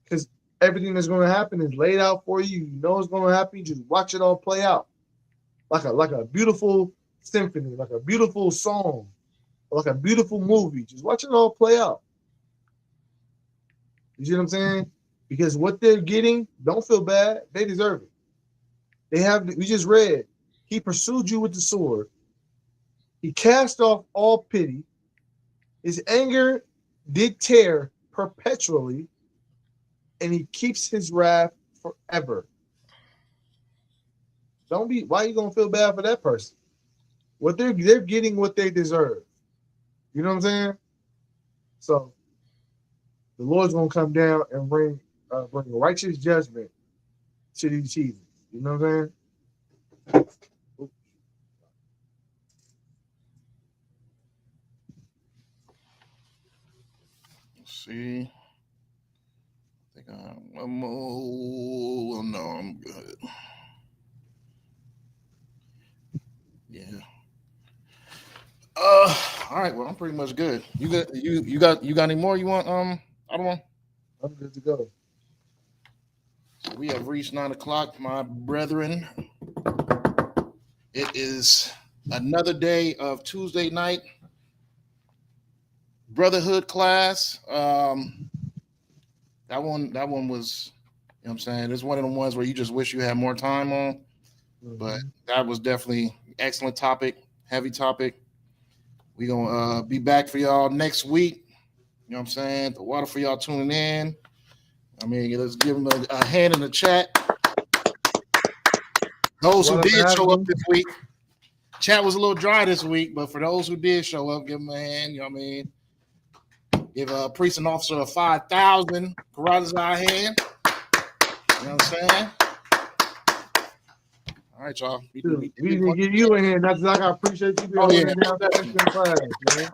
Because everything that's going to happen is laid out for you. You know it's going to happen. You just watch it all play out. Like a beautiful symphony, like a beautiful song. like a beautiful movie. Just watch it all play out. You see what I'm saying? Because what they're getting, don't feel bad. They deserve it. We just read, he pursued you with the sword. He cast off all pity. His anger did tear perpetually, and he keeps his wrath forever. Why are you gonna feel bad for that person? What they're getting what they deserve. You know what I'm saying? So the Lord's gonna come down and bring righteous judgment to these heathens. You know what I'm saying? Let's see. I think I'm more. No, I'm good. Yeah. All right. Well, I'm pretty much good. You got any more you want? I don't want. I'm good to go. So we have reached 9 o'clock, my brethren. It is another day of Tuesday night Brotherhood class. That one was, you know what I'm saying? It's one of the ones where you just wish you had more time on. But that was definitely excellent topic, heavy topic. We're gonna be back for y'all next week. You know what I'm saying? The water for y'all tuning in. I mean, let's give them a hand in the chat. Those who did show up this week, chat was a little dry this week, but for those who did show up, give them a hand. You know what I mean? Give a priest and officer a 5,000 karatas our hand. You know what I'm saying? All right, y'all. We didn't give you a hand. That's like I appreciate you being holding down the class, man.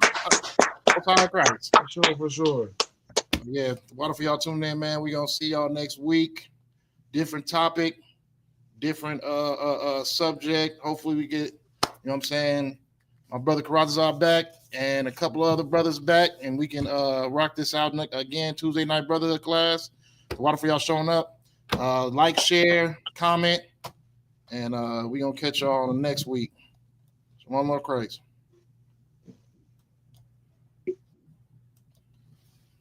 Christ. For sure. Yeah, water for y'all tuning in, man. We're gonna see y'all next week. Different topic, different subject. Hopefully we get, you know what I'm saying, my brother Karazazar back and a couple of other brothers back, and we can rock this out again Tuesday night brotherhood class. Water for y'all showing up. Like, share, comment, and we're gonna catch y'all next week. One more craze.